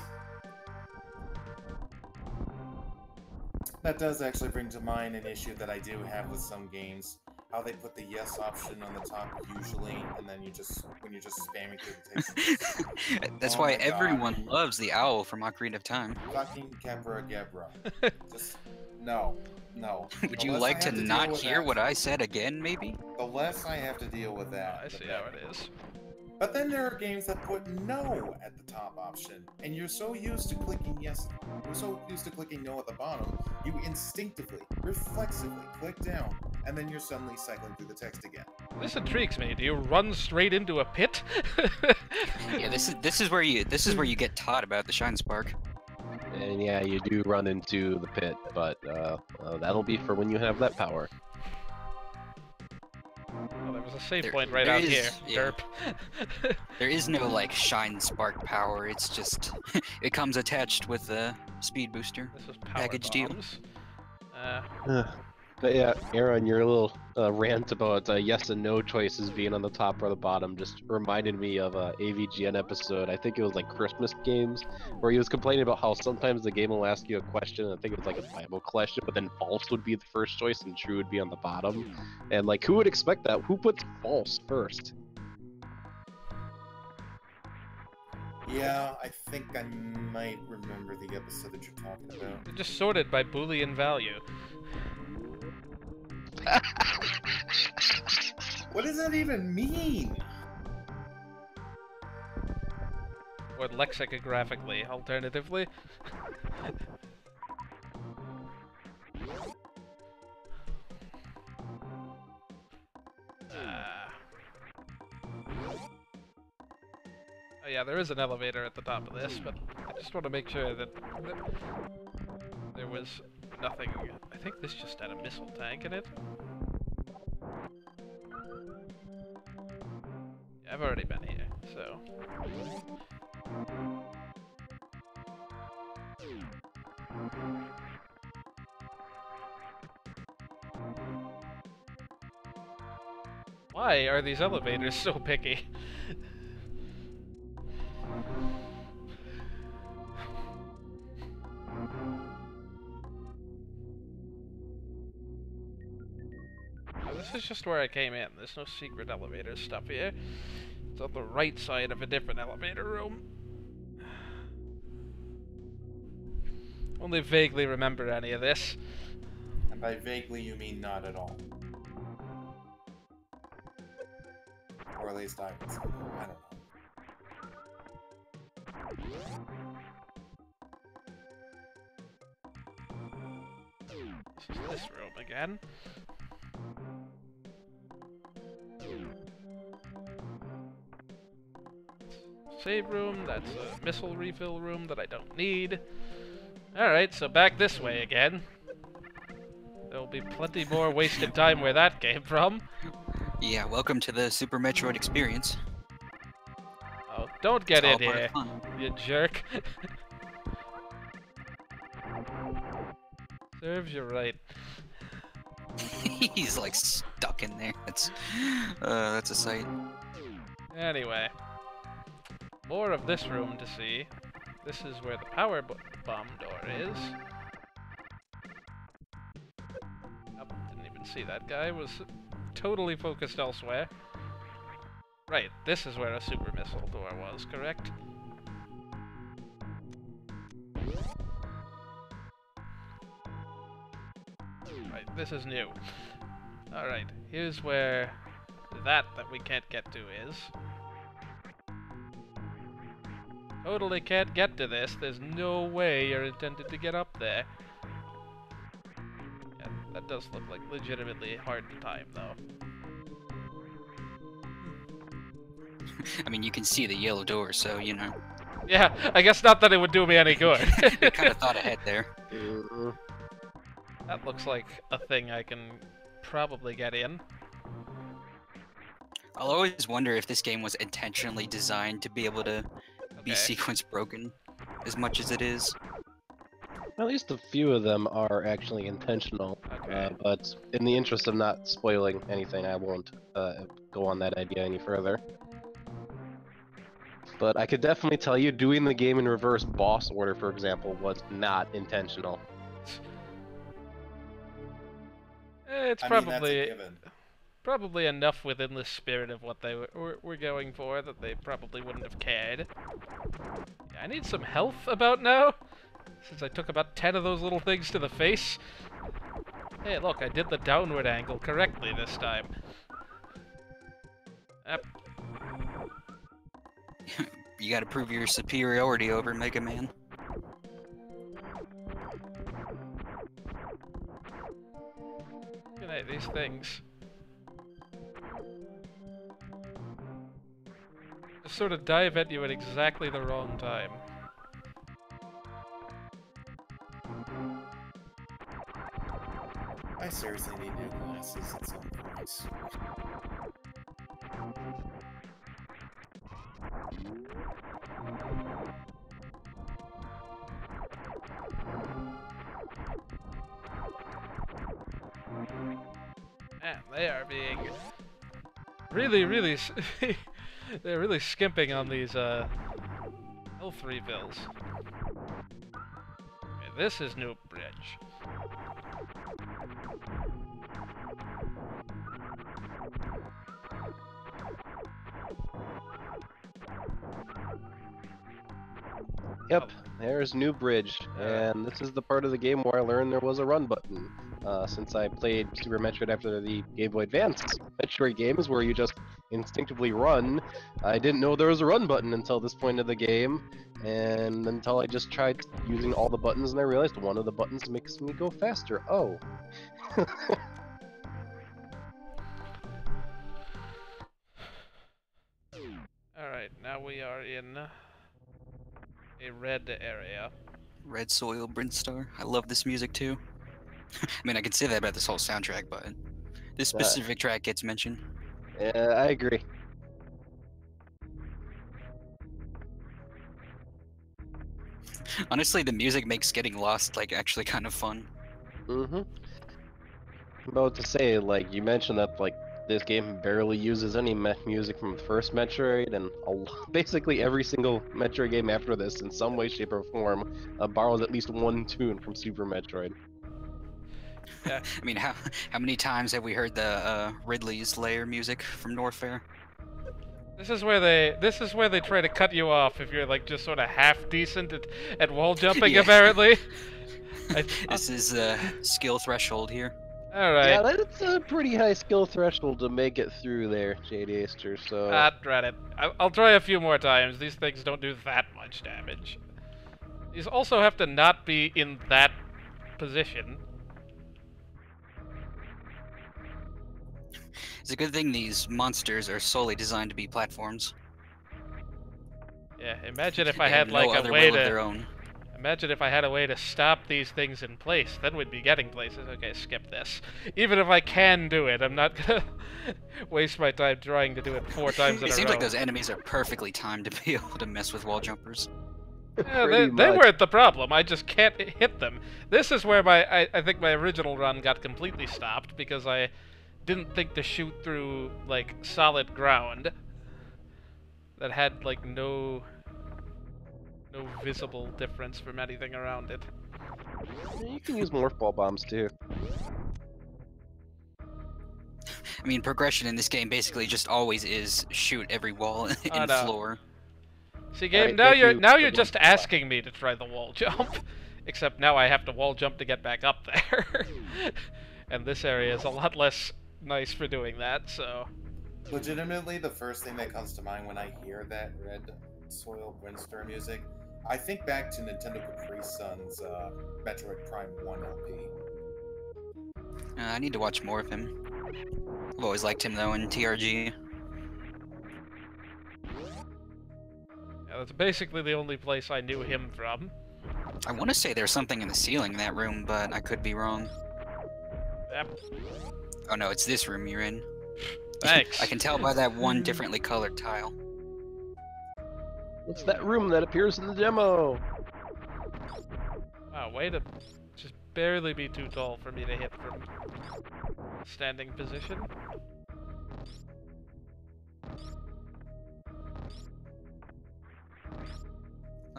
That does actually bring to mind an issue that I do have with some games. How they put the yes option on the top usually, and then when you're just spamming through the text. That's Oh why my God. everyone loves the owl from Ocarina of Time. Fucking Kebra Gebra. Just no. Would The you less like I to have deal not with hear that, what I said again, maybe? The less I have to deal with that. I the see how better. it is. But then there are games that put no at the top option, and you're so used to clicking yes, you're so used to clicking no at the bottom, you instinctively, reflexively click down, and then you're suddenly cycling through the text again. This intrigues me. Do you run straight into a pit? Yeah, this is where you get taught about the Shine Spark. And yeah, you do run into the pit, but that'll be for when you have that power. Oh, there was a save There- point right there out is- here. yeah. Derp. There is no like Shine Spark power. It's just it comes attached with a speed booster. This is power Package deal. bombs. But yeah, Aaron, your little rant about yes and no choices being on the top or the bottom just reminded me of a AVGN episode. I think it was like Christmas games, where he was complaining about how sometimes the game will ask you a question. I think it was like a Bible question, but then false would be the first choice and true would be on the bottom. And like, who would expect that? Who puts false first? Yeah, I think I might remember the episode that you're talking about. They're just sorted by Boolean value. What does that even mean? Or lexicographically, alternatively. Oh yeah, there is an elevator at the top of this, but I just want to make sure that there was nothing. I think this just had a missile tank in it. Yeah, I've already been here, so. Why are these elevators so picky? This is just where I came in. There's no secret elevator stuff here. It's on the right side of a different elevator room. Only vaguely remember any of this. And by vaguely, you mean not at all. Or at least I would say. I don't know. This is this room again. Save room, that's a missile refill room that I don't need. Alright, so back this way again. There'll be plenty more wasted time where that came from. Yeah, welcome to the Super Metroid experience. Oh, don't get It's in all part here, of fun. you jerk. Serves you right. He's like stuck in there. That's a sight. Anyway. More of this room to see. This is where the power bomb door is. Oh, didn't even see that guy. Was totally focused elsewhere. Right, this is where a super missile door was, correct? Right, this is new. Alright, here's where that we can't get to is. Totally can't get to this. There's no way you're intended to get up there. Yeah, that does look like legitimately hard to time, though. I mean, you can see the yellow door, so, you know. Yeah, I guess not that it would do me any good. They kind of thought ahead there. That looks like a thing I can probably get in. I'll always wonder if this game was intentionally designed to be able to be Okay. sequence broken as much as it is. At least a few of them are actually intentional, Okay. but in the interest of not spoiling anything, I won't go on that idea any further. But I could definitely tell you, doing the game in reverse boss order, for example, was not intentional. It's I mean, that's a probably given. probably enough within the spirit of what they were going for that they probably wouldn't have cared. Yeah, I need some health about now, since I took about 10 of those little things to the face. Hey, look, I did the downward angle correctly this time. Yep. You gotta prove your superiority over Mega Man. Good night, these things. Just sort of dive at you at exactly the wrong time. I seriously need new glasses at some point. Man, they are being really they're really skimping on these health refills. Okay, this is New Bridge. Yep, there's New Bridge, and this is the part of the game where I learned there was a run button. Since I played Super Metroid after the Game Boy Advance Metroid games where you just instinctively run, I didn't know there was a run button until this point of the game, and until I just tried using all the buttons and I realized one of the buttons makes me go faster. Oh. Alright, now we are in a red area. Red Soil, Brinstar. I love this music too. I mean, I can say that about this whole soundtrack, but this specific track gets mentioned. Yeah, I agree. Honestly, the music makes getting lost like actually kind of fun. Mm-hmm. About to say, like, you mentioned that, like, this game barely uses any music from the first Metroid, and basically every single Metroid game after this, in some way, shape, or form, borrows at least one tune from Super Metroid. Yeah. I mean, how many times have we heard the Ridley's Lair music from Norfair? This is where they try to cut you off if you're like just sort of half decent at wall jumping, Yeah. apparently. This is skill threshold here. All right. Yeah, that's a pretty high skill threshold to make it through there, jDaster, so... Dread it. I'll try a few more times. These things don't do that much damage. These also have to not be in that position. It's a good thing these monsters are solely designed to be platforms. Yeah, imagine if I They had have like no a other way will of to... their own. Imagine if I had a way to stop these things in place. Then we'd be getting places. Okay, skip this. Even if I can do it, I'm not gonna waste my time trying to do it 4 times in a row. It seems like those enemies are perfectly timed to be able to mess with wall jumpers. Yeah, Pretty they much. weren't the problem. I just can't hit them. This is where I think my original run got completely stopped because I didn't think to shoot through like solid ground that had like no visible difference from anything around it. You can use morph ball bombs, too. I mean, progression in this game basically just always is shoot every wall and no. floor. See, game, Alright, now thank you're you now for you're the just one. asking me to try the wall jump. Except now I have to wall jump to get back up there. And this area is a lot less nice for doing that, so... Legitimately, the first thing that comes to mind when I hear that Red Soil Windstar music, I think back to Nintendo Capri Sun's Metroid Prime 1 LP. I need to watch more of him. I've always liked him though in TRG. Yeah, that's basically the only place I knew him from. I want to say there's something in the ceiling in that room, but I could be wrong. Yep. Oh no, it's this room you're in. Thanks. I can tell by that one differently colored tile. What's that room that appears in the demo? Wow, way to just barely be too tall for me to hit from standing position.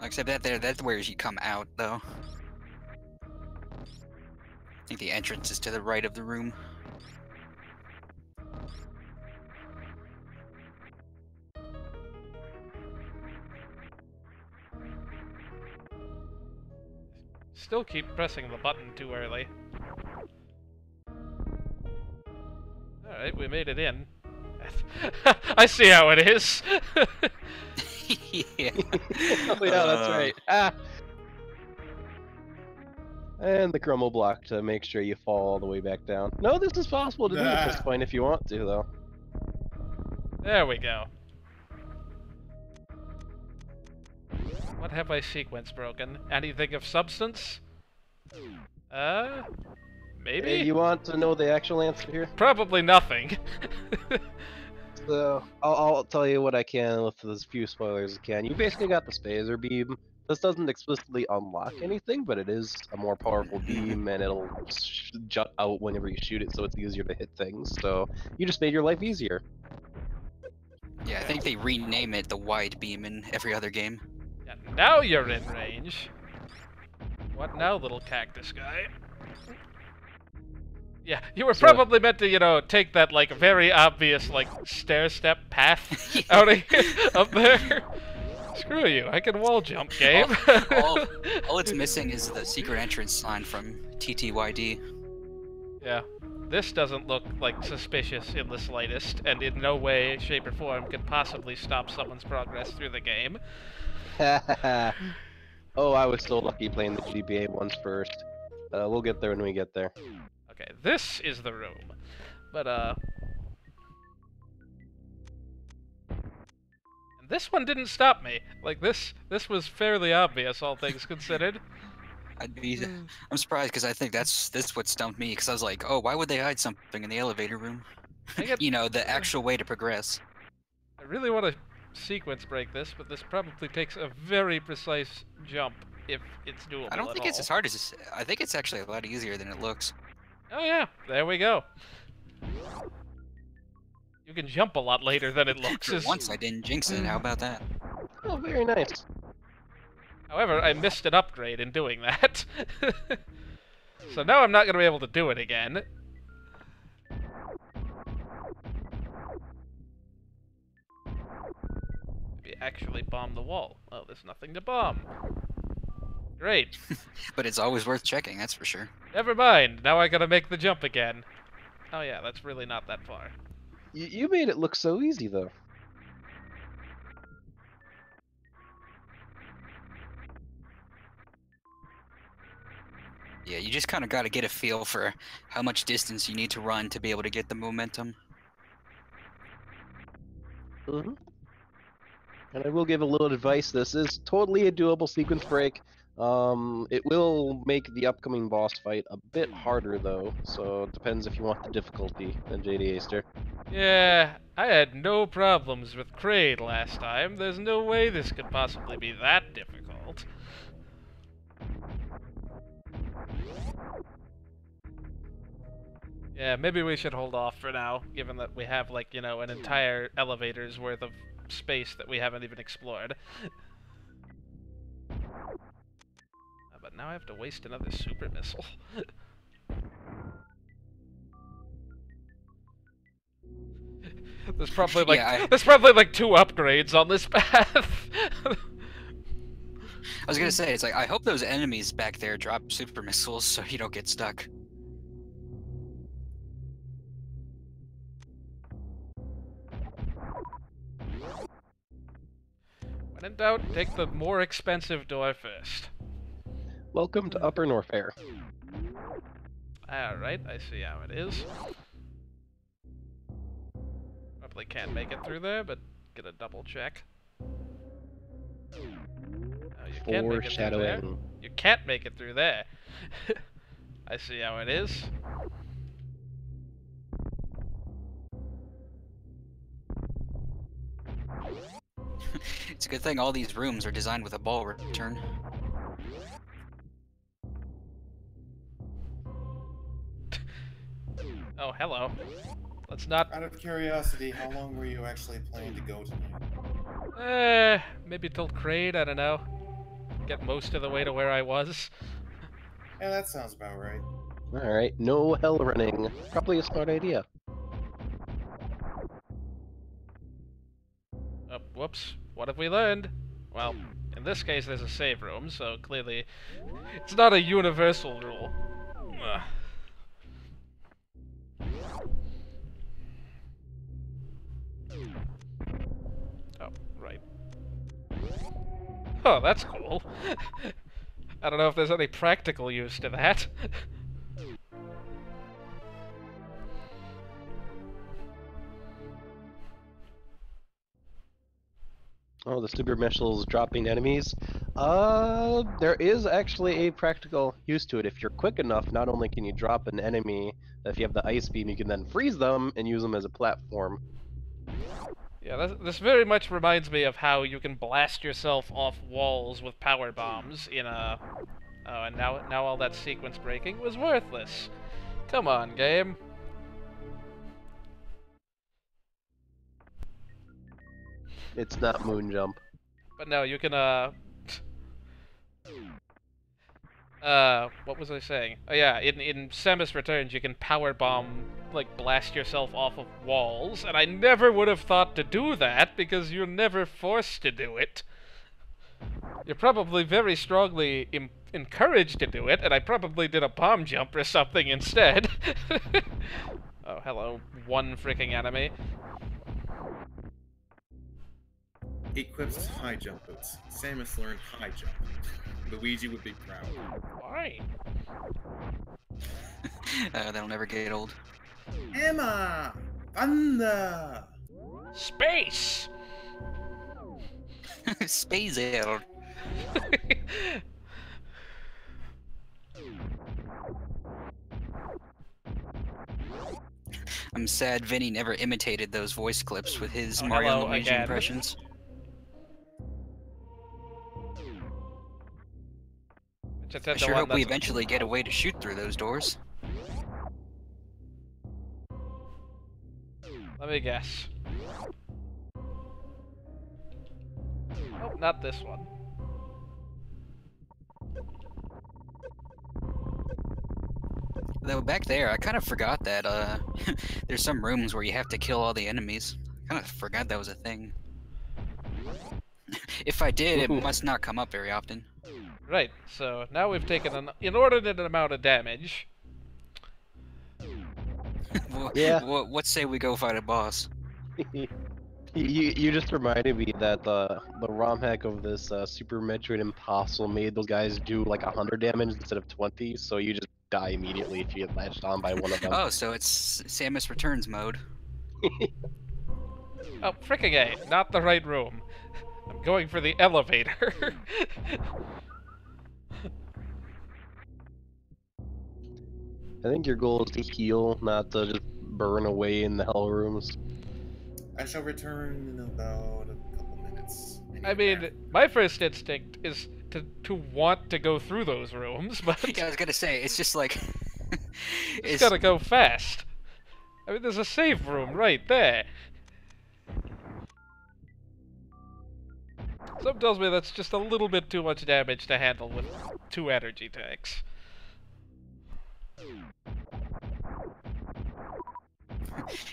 Except that's where you come out, though. I think the entrance is to the right of the room. Still keep pressing the button too early. Alright, we made it in. I see how it is! Yeah. Oh yeah, that's right. Ah! And the crumble block to make sure you fall all the way back down. No, this is possible to do at this point if you want to, though. There we go. What have I sequence broken? Anything of substance? Maybe? Hey, you want to know the actual answer here? Probably nothing. So, I'll tell you what I can with as few spoilers as I can. You basically got the Spazer Beam. This doesn't explicitly unlock anything, but it is a more powerful beam, and it'll jut out whenever you shoot it, so it's easier to hit things. So, you just made your life easier. Yeah, I think they rename it the wide beam in every other game. Yeah, now you're in range. What now, little cactus guy? Yeah, you were probably meant to, you know, take that, like, very obvious, like, stair-step path out of here, up there. Screw you, I can wall jump, game. All it's missing is the secret entrance sign from TTYD. Yeah, this doesn't look, like, suspicious in the slightest, and in no way, shape, or form could possibly stop someone's progress through the game. Oh, I was so lucky playing the GBA ones first. We'll get there when we get there. Okay, this is the room. But, and this one didn't stop me. Like, this was fairly obvious, all things considered. I'm surprised because I think that's what stumped me because I was like, oh, why would they hide something in the elevator room? I get, You know, the actual way to progress. I really want to sequence break this, but this probably takes a very precise jump if it's doable I don't think at it's all. as hard as I think it's actually a lot easier than it looks. Oh yeah, there we go. You can jump a lot later than it looks. For once I didn't jinx it. How about that? Oh, very nice. However, I missed an upgrade in doing that. So now I'm not going to be able to do it again. Maybe actually bomb the wall. Oh, there's nothing to bomb. Great. But it's always worth checking, that's for sure. Never mind. Now I gotta make the jump again. Oh yeah, that's really not that far. You made it look so easy, though. Yeah, you just kind of got to get a feel for how much distance you need to run to be able to get the momentum. Mm-hmm. And I will give a little advice. This is totally a doable sequence break. It will make the upcoming boss fight a bit harder, though. So it depends if you want the difficulty, then JD Aster. Yeah, I had no problems with Kraid last time. There's no way this could possibly be that difficult. Yeah, maybe we should hold off for now, given that we have, like, you know, an entire elevator's worth of space that we haven't even explored. But now I have to waste another super missile. There's probably like there's probably like 2 upgrades on this path. I was gonna say, it's like I hope those enemies back there drop super missiles so you don't get stuck. When in doubt, take the more expensive door first. Welcome to Upper Norfair. Alright, I see how it is. Probably can't make it through there, but gonna double check. Oh, you can't make it through there. You can't make it through there. I see how it is. It's a good thing all these rooms are designed with a ball return. Oh, hello. Let's not... Out of curiosity, how long were you actually planning to go tonight? Maybe till Kraid, I don't know. Get most of the way to where I was. Yeah, that sounds about right. Alright, no hell running. Probably a smart idea. Oh, whoops. What have we learned? Well, in this case there's a save room, so clearly it's not a universal rule. Ugh. Oh, right. Oh, that's cool. I don't know if there's any practical use to that. Oh, the super missiles dropping enemies. There is actually a practical use to it. If you're quick enough, not only can you drop an enemy, if you have the ice beam, you can then freeze them and use them as a platform. Yeah, this very much reminds me of how you can blast yourself off walls with power bombs in a... Oh, and now all that sequence breaking was worthless. Come on, game. It's not moon jump. But no, you can, what was I saying? Oh yeah, in Samus Returns you can power bomb, like, blast yourself off of walls, and I never would have thought to do that, because you're never forced to do it. You're probably very strongly encouraged to do it, and I probably did a bomb jump or something instead. Oh, hello, one freaking enemy. Equips high jump boots. Samus learned high jump. Luigi would be proud. Why? That'll never get old. Emma! Thunder! Space! Space out. I'm sad Vinny never imitated those voice clips with his Oh, Mario and hello Luigi again. impressions. Which I the sure one hope we that's- eventually get a way to shoot through those doors. Let me guess. Oh, not this one. Though back there, I kind of forgot that there's some rooms where you have to kill all the enemies. I kind of forgot that was a thing. If I did, it must not come up very often. Right, so now we've taken an inordinate amount of damage. Yeah. What say we go fight a boss? You just reminded me that the ROM hack of this Super Metroid Impossible made those guys do like 100 damage instead of 20, so you just die immediately if you get latched on by one of them. Oh, so it's Samus Returns mode. Oh, fricking A, not the right room. I'm going for the elevator. I think your goal is to heal, not to just burn away in the hell rooms. I shall return in about a couple minutes. I mean, my first instinct is to want to go through those rooms, but Yeah, I was gonna say, it's just like... it's gotta go fast. I mean, there's a save room right there. Something tells me that's just a little bit too much damage to handle with 2 energy tanks.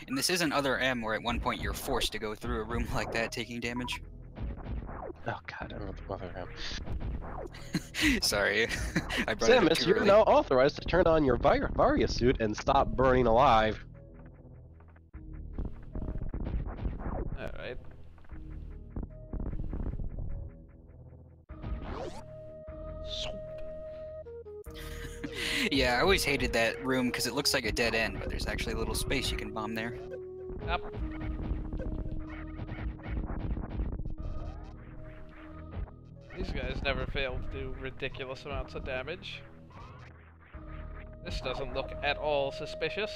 And this isn't Other M, where at one point you're forced to go through a room like that, taking damage. Oh god, I don't know what the mother Sorry, I brought it up Samus, too you're early. now authorized to turn on your Varia suit and stop burning alive. Alright. Yeah, I always hated that room because it looks like a dead end, but there's actually a little space you can bomb there. Up. These guys never fail to do ridiculous amounts of damage. This doesn't look at all suspicious.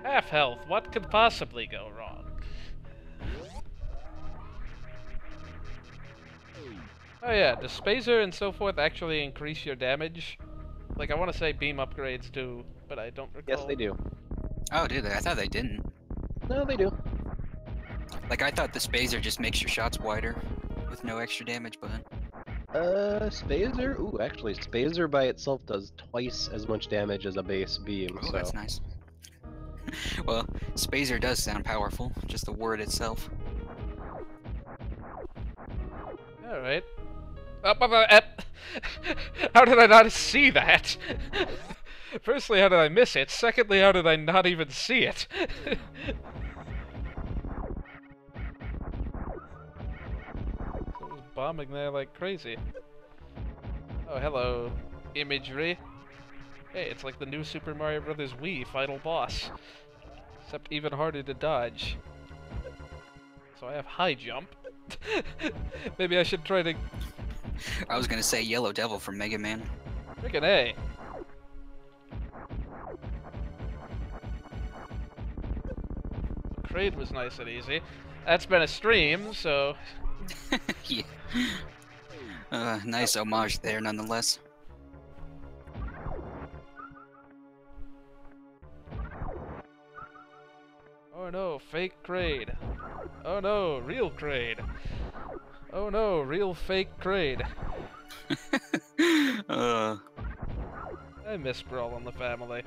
Half health, what could possibly go wrong? Oh yeah, does Spazer and so forth actually increase your damage? Like, I want to say beam upgrades do, but I don't recall. Yes, they do. Oh, did they? I thought they didn't. No, they do. Like, I thought the Spazer just makes your shots wider, with no extra damage, but... Spazer? Ooh, actually, Spazer by itself does twice as much damage as a base beam, Oh, so... that's nice. Well, Spazer does sound powerful, just the word itself. Alright. How did I not see that? Firstly, how did I miss it? Secondly, how did I not even see it? I was bombing there like crazy. Oh, hello, imagery. Hey, it's like the new Super Mario Bros. Wii final boss. Except even harder to dodge. So I have high jump. Maybe I should try to... I was gonna say Yellow Devil from Mega Man. Frickin' A. Kraid was nice and easy. That's been a stream, so... Yeah. Nice homage there, nonetheless. Oh no, fake Kraid. Oh no, real Kraid. Oh no, real fake Kraid. I miss Brawl in the Family.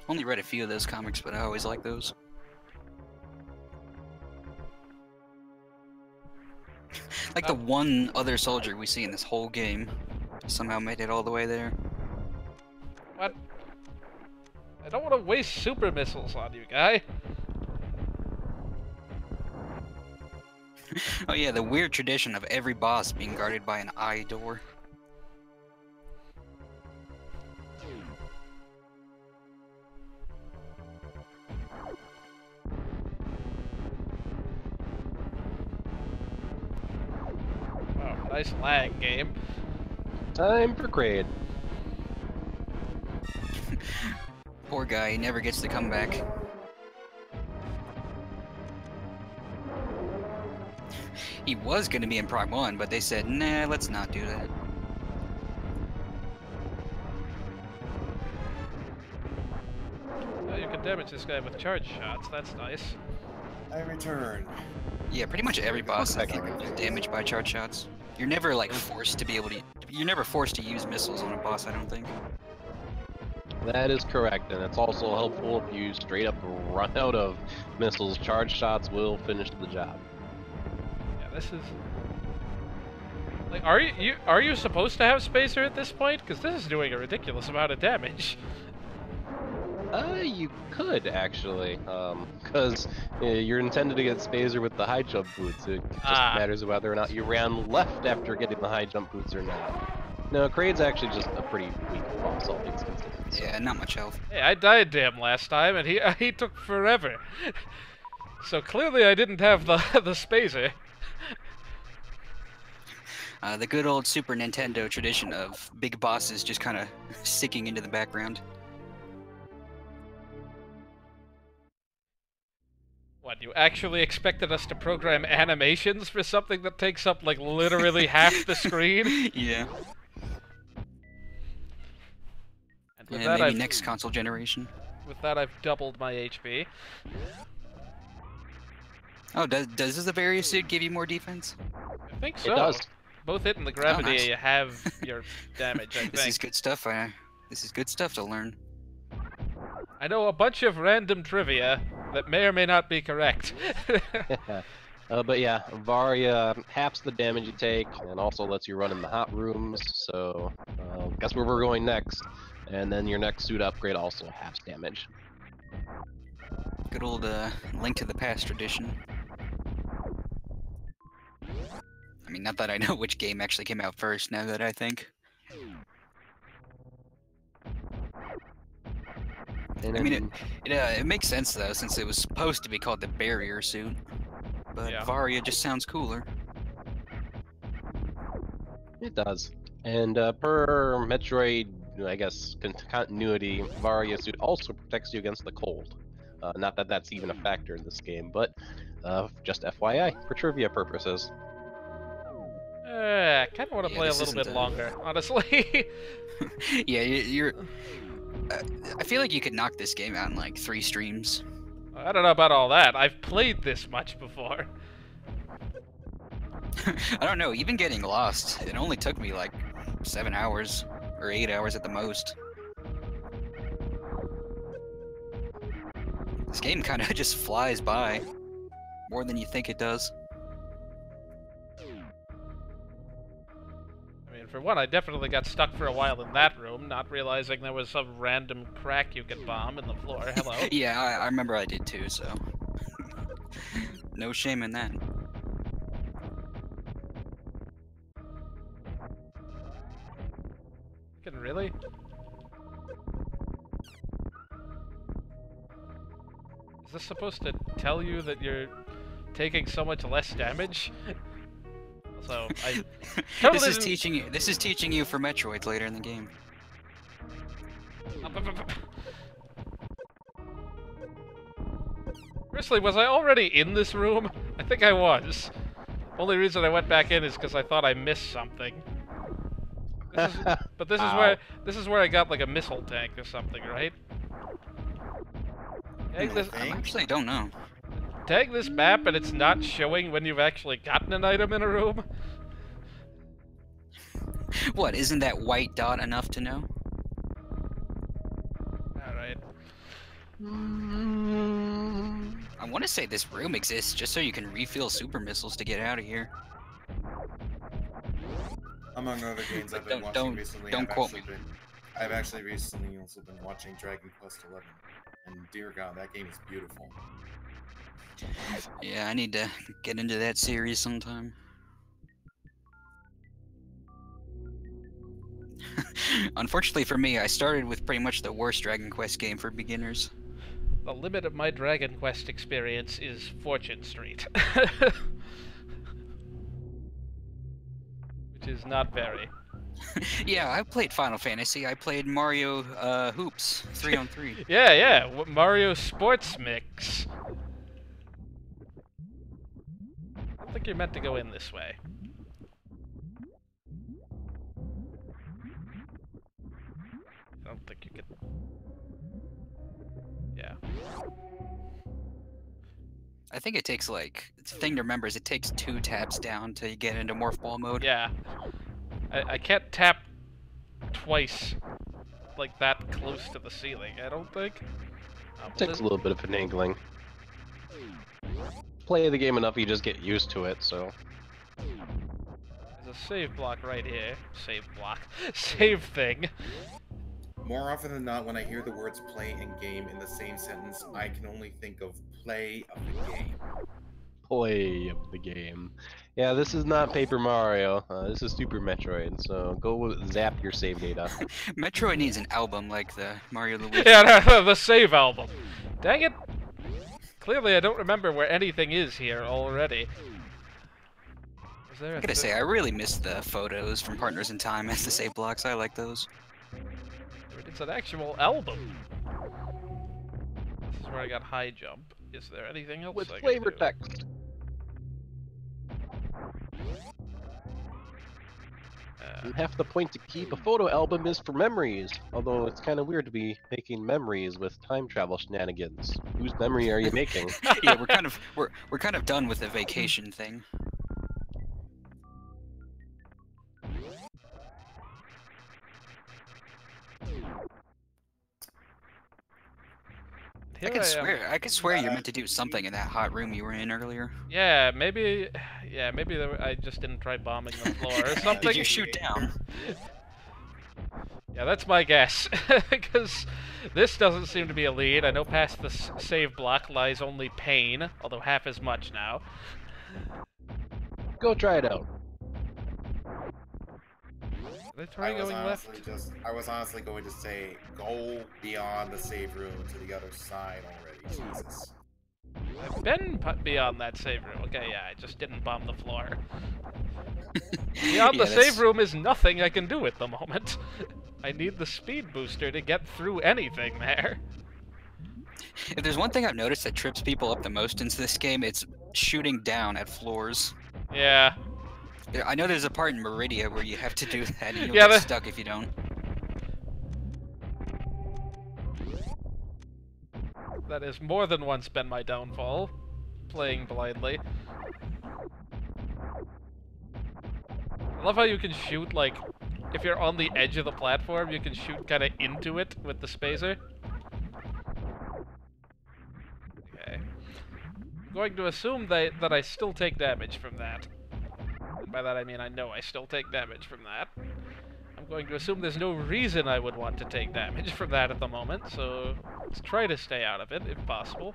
Only read a few of those comics, but I always like those. Like the one other soldier we see in this whole game somehow made it all the way there. What? I don't want to waste super missiles on you, guy. Oh yeah, the weird tradition of every boss being guarded by an eye door. Nice lag, game. Time for Kraid. Poor guy, he never gets to come back. He was gonna be in Prime 1, but they said, nah, let's not do that. Oh, you can damage this guy with charge shots, that's nice. I return. Yeah, pretty much every boss I think is damaged by charge shots. You're never like forced to be able to. You're never forced to use missiles on a boss, I don't think. That is correct, and it's also helpful if you straight up run out of missiles. Charge shots will finish the job. Yeah, this is... Like, are you supposed to have Spacer at this point? Because this is doing a ridiculous amount of damage. You could actually, because you're intended to get Spazer with the high jump boots. It just matters whether or not you ran left after getting the high jump boots or not. No, Kraid's actually just a pretty weak boss, all things considered. So. Yeah, not much health. Hey, I died to him last time, and he took forever. So clearly I didn't have the Spacer. The good old Super Nintendo tradition of big bosses just kind of sticking into the background. What, you actually expected us to program animations for something that takes up, like, literally half the screen? Yeah. And with Yeah, that, maybe next console generation. With that, I've doubled my HP. Oh, does the various suit give you more defense? I think so. It does. Both it and the gravity, nice. you have your damage, I think. This is good stuff. This is good stuff to learn. I know a bunch of random trivia that may or may not be correct. But yeah, Varia halves the damage you take, and also lets you run in the hot rooms, so guess where we're going next. And then your next suit upgrade also halves damage. Good old Link to the Past tradition. I mean, not that I know which game actually came out first, now that I think. And I mean, it makes sense though, since it was supposed to be called the Barrier suit. But Yeah. Varia just sounds cooler. It does. And per Metroid, I guess, continuity, Varia suit also protects you against the cold. Not that that's even a factor in this game, but just FYI, for trivia purposes. I kind of want to Yeah, play a this little bit isn't longer, honestly. Yeah, you're... I feel like you could knock this game out in like 3 streams. I don't know about all that. I've played this much before. I don't know, even getting lost, it only took me like 7 hours, or 8 hours at the most. This game kind of just flies by, more than you think it does. I mean, for one, I definitely got stuck for a while in that room, not realizing there was some random crack you could bomb in the floor. Hello. Yeah, I remember I did too, so... no shame in that. Fucking really? Is this supposed to tell you that you're taking so much less damage? So I totally This is didn't- teaching you. This is teaching you for Metroid later in the game. Firstly, was I already in this room? I think I was. Only reason I went back in is because I thought I missed something. But this is where I got like a missile tank or something, right? Tag this, I actually don't know. tag this map and it's not showing when you've actually gotten an item in a room? What, isn't that white dot enough to know? Alright. I want to say this room exists just so you can refill super missiles to get out of here. Among other games I've been watching Don't recently, quote me. I've actually recently also been watching Dragon Quest XI, and dear God, that game is beautiful. Yeah, I need to get into that series sometime. Unfortunately for me, I started with pretty much the worst Dragon Quest game for beginners. The limit of my Dragon Quest experience is Fortune Street. which is not very. Yeah, I played Final Fantasy. I played Mario Hoops 3-on-3. Yeah, Mario Sports Mix. I don't think you're meant to go in this way. I don't think you could. Yeah. I think it takes like the thing to remember is it takes 2 taps down to get into morph ball mode. Yeah. I can't tap twice like that close to the ceiling, I don't think. Takes a little bit of finagling. Play the game enough, you just get used to it, so... There's a save block right here. Save block. Save thing. More often than not, when I hear the words play and game in the same sentence, I can only think of play of the game. Play of the game. Yeah, this is not Paper Mario. This is Super Metroid, so go zap your save data. Metroid needs an album like the Mario Luigi. Yeah, no, the save album. Dang it. Clearly I don't remember where anything is here already. Is there I gotta say, I really miss the photos from Partners in Time as the save blocks. I like those. It's an actual album. This is where I got high jump. Is there anything else With I can flavor do? text. And half the point to keep a photo album is for memories. Although it's kind of weird to be making memories with time travel shenanigans. Whose memory are you making? Yeah, we're kind of done with the vacation thing. Here I could swear you're meant to do something in that hot room you were in earlier. Yeah, maybe I just didn't try bombing the floor or something. Did you shoot down? Yeah, that's my guess. Because this doesn't seem to be a lead. I know past the save block lies only pain, although half as much now. Go try it out. Did I try going left? I was honestly going to say, go beyond the save room to the other side already. Jesus. I've been beyond that save room. Okay, yeah, I just didn't bomb the floor. Beyond the save room is nothing I can do at the moment. I need the speed booster to get through anything there. If there's one thing I've noticed that trips people up the most into this game, it's shooting down at floors. Yeah. I know there's a part in Meridia where you have to do that, and you'll Yeah, get stuck if you don't. That has more than once been my downfall, playing blindly. I love how you can shoot, like, if you're on the edge of the platform, you can shoot kind of into it with the spacer. Okay. I'm going to assume that I still take damage from that. And by that I mean I know I still take damage from that. I'm going to assume there's no reason I would want to take damage from that at the moment, so let's try to stay out of it, if possible.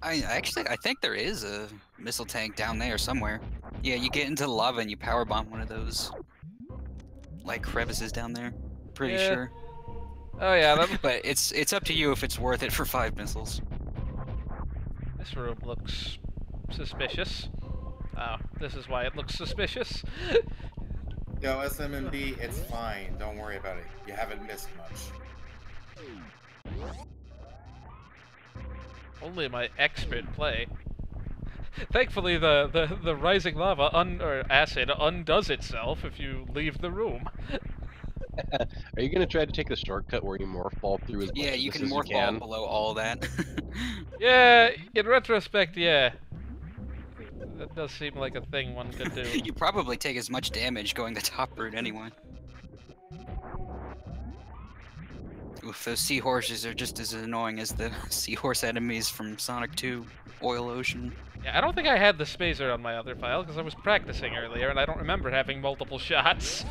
I think there is a missile tank down there somewhere. Yeah, you get into the lava and you power bomb one of those, like, crevices down there. Pretty sure. Oh yeah, But it's up to you if it's worth it for 5 missiles. This room looks suspicious. Oh, this is why it looks suspicious. Yo, SMMB, it's fine. Don't worry about it. You haven't missed much. Only my expert play. Thankfully, the rising lava or acid undoes itself if you leave the room. Are you gonna try to take the shortcut where you morph ball through as much Yeah, you of this can as morph you can? ball below all that. Yeah, in retrospect, yeah. That does seem like a thing one could do. You probably take as much damage going the top route anyway. Oof, those seahorses are just as annoying as the seahorse enemies from Sonic 2, Oil Ocean. Yeah, I don't think I had the spacer on my other file because I was practicing earlier and I don't remember having multiple shots.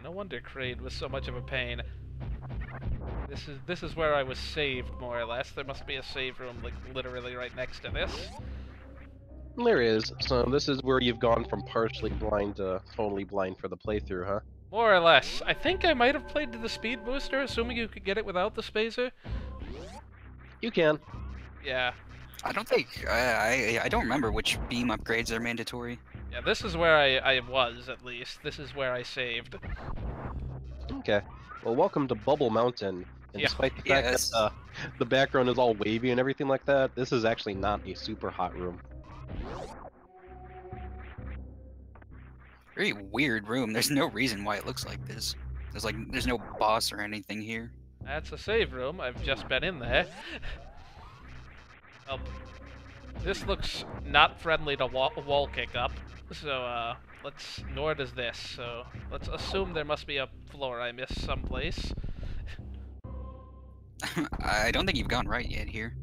No wonder Kraid was so much of a pain. This is where I was saved, more or less. There must be a save room, like, literally right next to this. There is. So this is where you've gone from partially blind to totally blind for the playthrough, huh? More or less. I think I might have played to the speed booster, assuming you could get it without the spacer. You can. Yeah. I don't think I don't remember which beam upgrades are mandatory. Yeah, this is where I was, at least. This is where I saved. Okay. Well, welcome to Bubble Mountain. And Yeah. despite the fact Yes. that the background is all wavy and everything like that, this is actually not a super hot room. Very weird room. There's no reason why it looks like this. There's no boss or anything here. That's a save room. I've just been in there. Well, this looks not friendly to wall kick up. So, nor does this. So, let's assume there must be a floor I missed someplace. I don't think you've gone right yet here.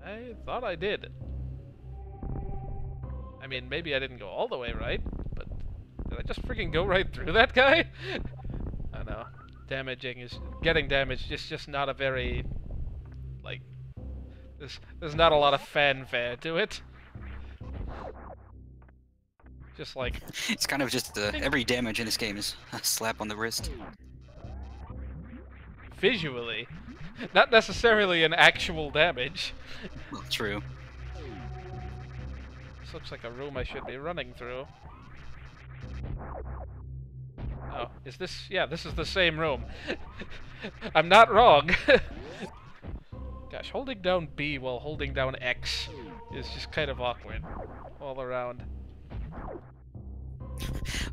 I thought I did. I mean, maybe I didn't go all the way right, but did I just freaking go right through that guy? I don't know. Getting damaged is just not a very, like, there's not a lot of fanfare to it. Just like... It's kind of just every damage in this game is a slap on the wrist. Visually. Not necessarily an actual damage. Well, true. This looks like a room I should be running through. Oh, is this... Yeah, this is the same room. I'm not wrong. Gosh, holding down B while holding down X is just kind of awkward all around.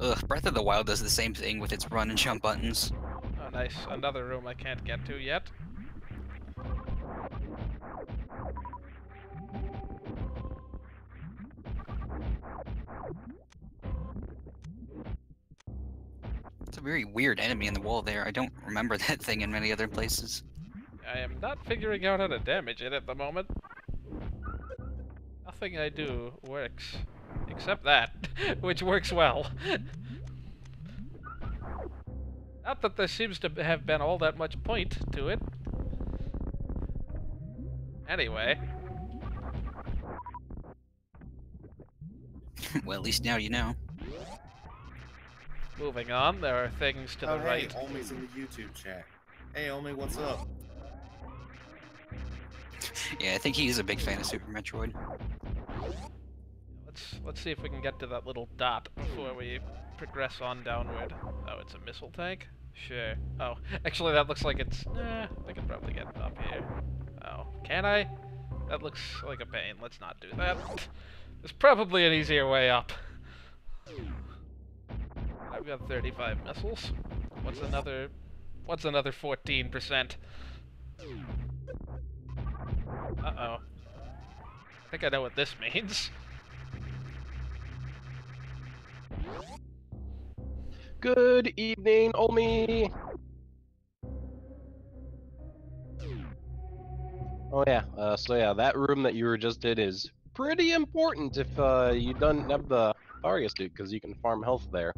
Ugh, Breath of the Wild does the same thing with its run and jump buttons. Oh, nice. Another room I can't get to yet. It's a very weird enemy in the wall there. I don't remember that thing in many other places. I am not figuring out how to damage it at the moment. Nothing I do works. Except that, which works well. Not that there seems to have been all that much point to it. Anyway. Well, at least now you know. Moving on, there are things to the right. Hey, Omi's in the YouTube chat. Hey, Omi, what's up? Yeah, I think he's a big fan of Super Metroid. Let's see if we can get to that little dot before we progress on downward. Oh, it's a missile tank? Sure. Oh, actually that looks like it's... I can probably get up here. Oh, can I? That looks like a pain. Let's not do that. There's probably an easier way up. I've got 35 missiles. What's another 14%? Uh-oh. I think I know what this means. Good evening, Omi! Oh yeah, so yeah, that room that you were just in is pretty important if you don't have the Arius dude, because you can farm health there.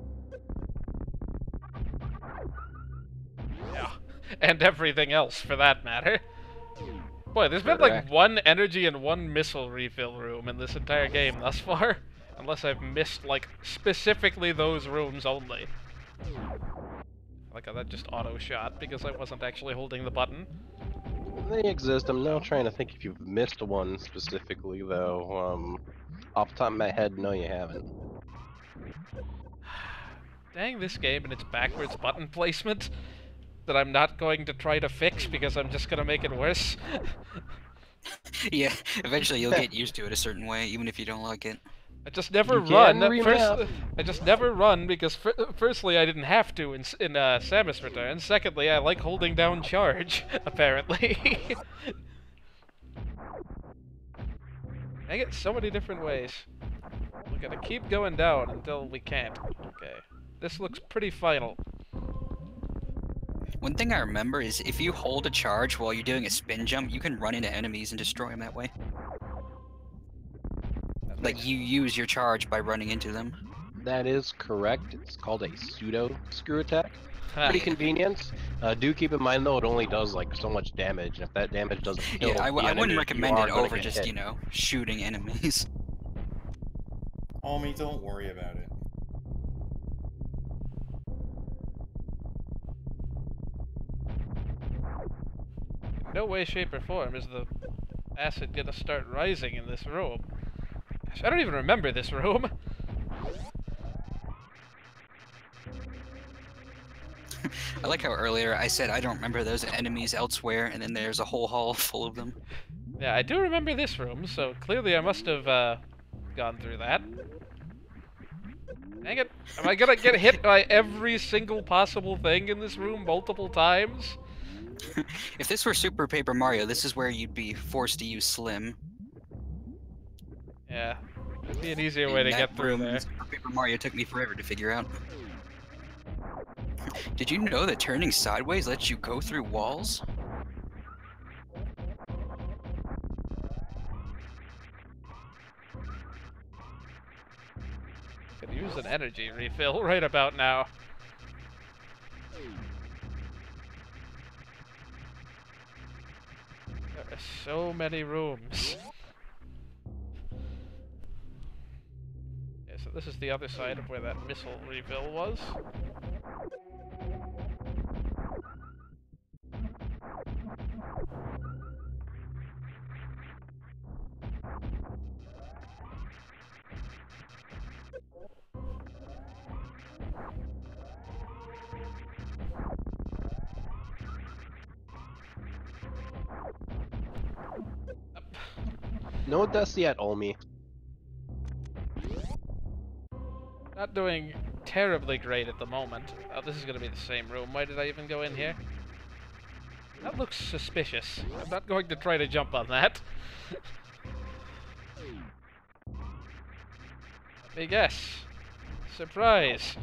Yeah, and everything else for that matter. Boy, there's been Correct. like one energy and one missile refill room in this entire game thus far. Unless I've missed, like, specifically those rooms only. Like, that just auto-shot because I wasn't actually holding the button. They exist. I'm now trying to think if you've missed one specifically, though. Off the top of my head, no, you haven't. Dang this game and its backwards button placement that I'm not going to try to fix because I'm just gonna make it worse. Yeah, eventually you'll get used to it a certain way, even if you don't like it. I just never You run. can remap. I just never run because firstly I didn't have to in Samus Returns. Secondly, I like holding down charge. Apparently. I get so many different ways. We're gonna keep going down until we can't. Okay, this looks pretty final. One thing I remember is if you hold a charge while you're doing a spin jump, you can run into enemies and destroy them that way. Like, you use your charge by running into them. That is correct. It's called a pseudo screw attack. Pretty Yeah. convenient. Do keep in mind though, it only does like so much damage, and if that damage doesn't kill Yeah, I the enemy, wouldn't you recommend are it gonna over get just, hit. you know, shooting enemies. Omi, don't worry about it. No way, shape, or form is the acid gonna start rising in this room? Gosh, I don't even remember this room. I like how earlier I said I don't remember those enemies elsewhere, and then there's a whole hall full of them. Yeah, I do remember this room, so clearly I must have gone through that. Dang it. Am I gonna get hit by every single possible thing in this room multiple times? If this were Super Paper Mario, this is where you'd be forced to use Slim. Yeah, it'd be an easier way to get through there. Super Paper Mario took me forever to figure out. Did you know that turning sideways lets you go through walls? Could use an energy refill right about now. There are so many rooms. Yeah, so this is the other side of where that missile refill was. No Odyssey at Olmi. Not doing terribly great at the moment. Oh, this is gonna be the same room. Why did I even go in here? That looks suspicious. I'm not going to try to jump on that. Let me guess. Surprise!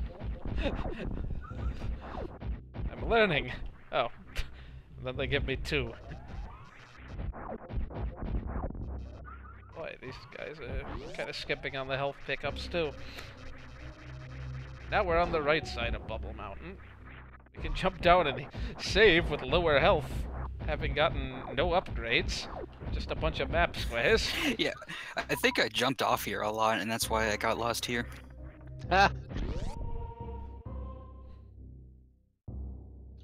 I'm learning. Oh. And then they give me 2. Boy, these guys are kind of skipping on the health pickups too. Now we're on the right side of Bubble Mountain. We can jump down and save with lower health, having gotten no upgrades. Just a bunch of map squares. Yeah, I think I jumped off here a lot, and that's why I got lost here. Ah.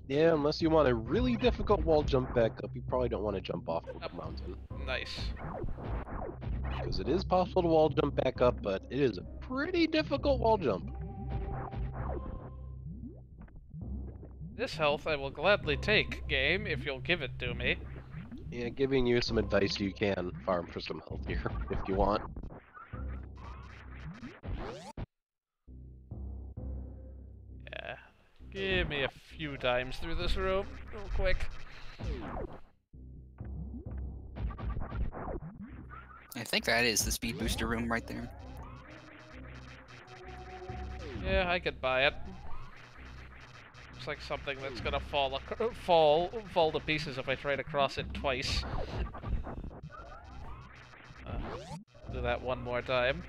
Yeah, unless you want a really difficult wall jump back up, you probably don't want to jump off the mountain. Nice. Because it is possible to wall jump back up, but it is a pretty difficult wall jump. This health I will gladly take, game, if you'll give it to me. Yeah, giving you some advice, you can farm for some health here, if you want. Yeah. Give me a few times through this room, real quick. I think that is the speed booster room right there. Yeah, I could buy it. Looks like something that's gonna fall to pieces if I try to cross it twice. Do that one more time.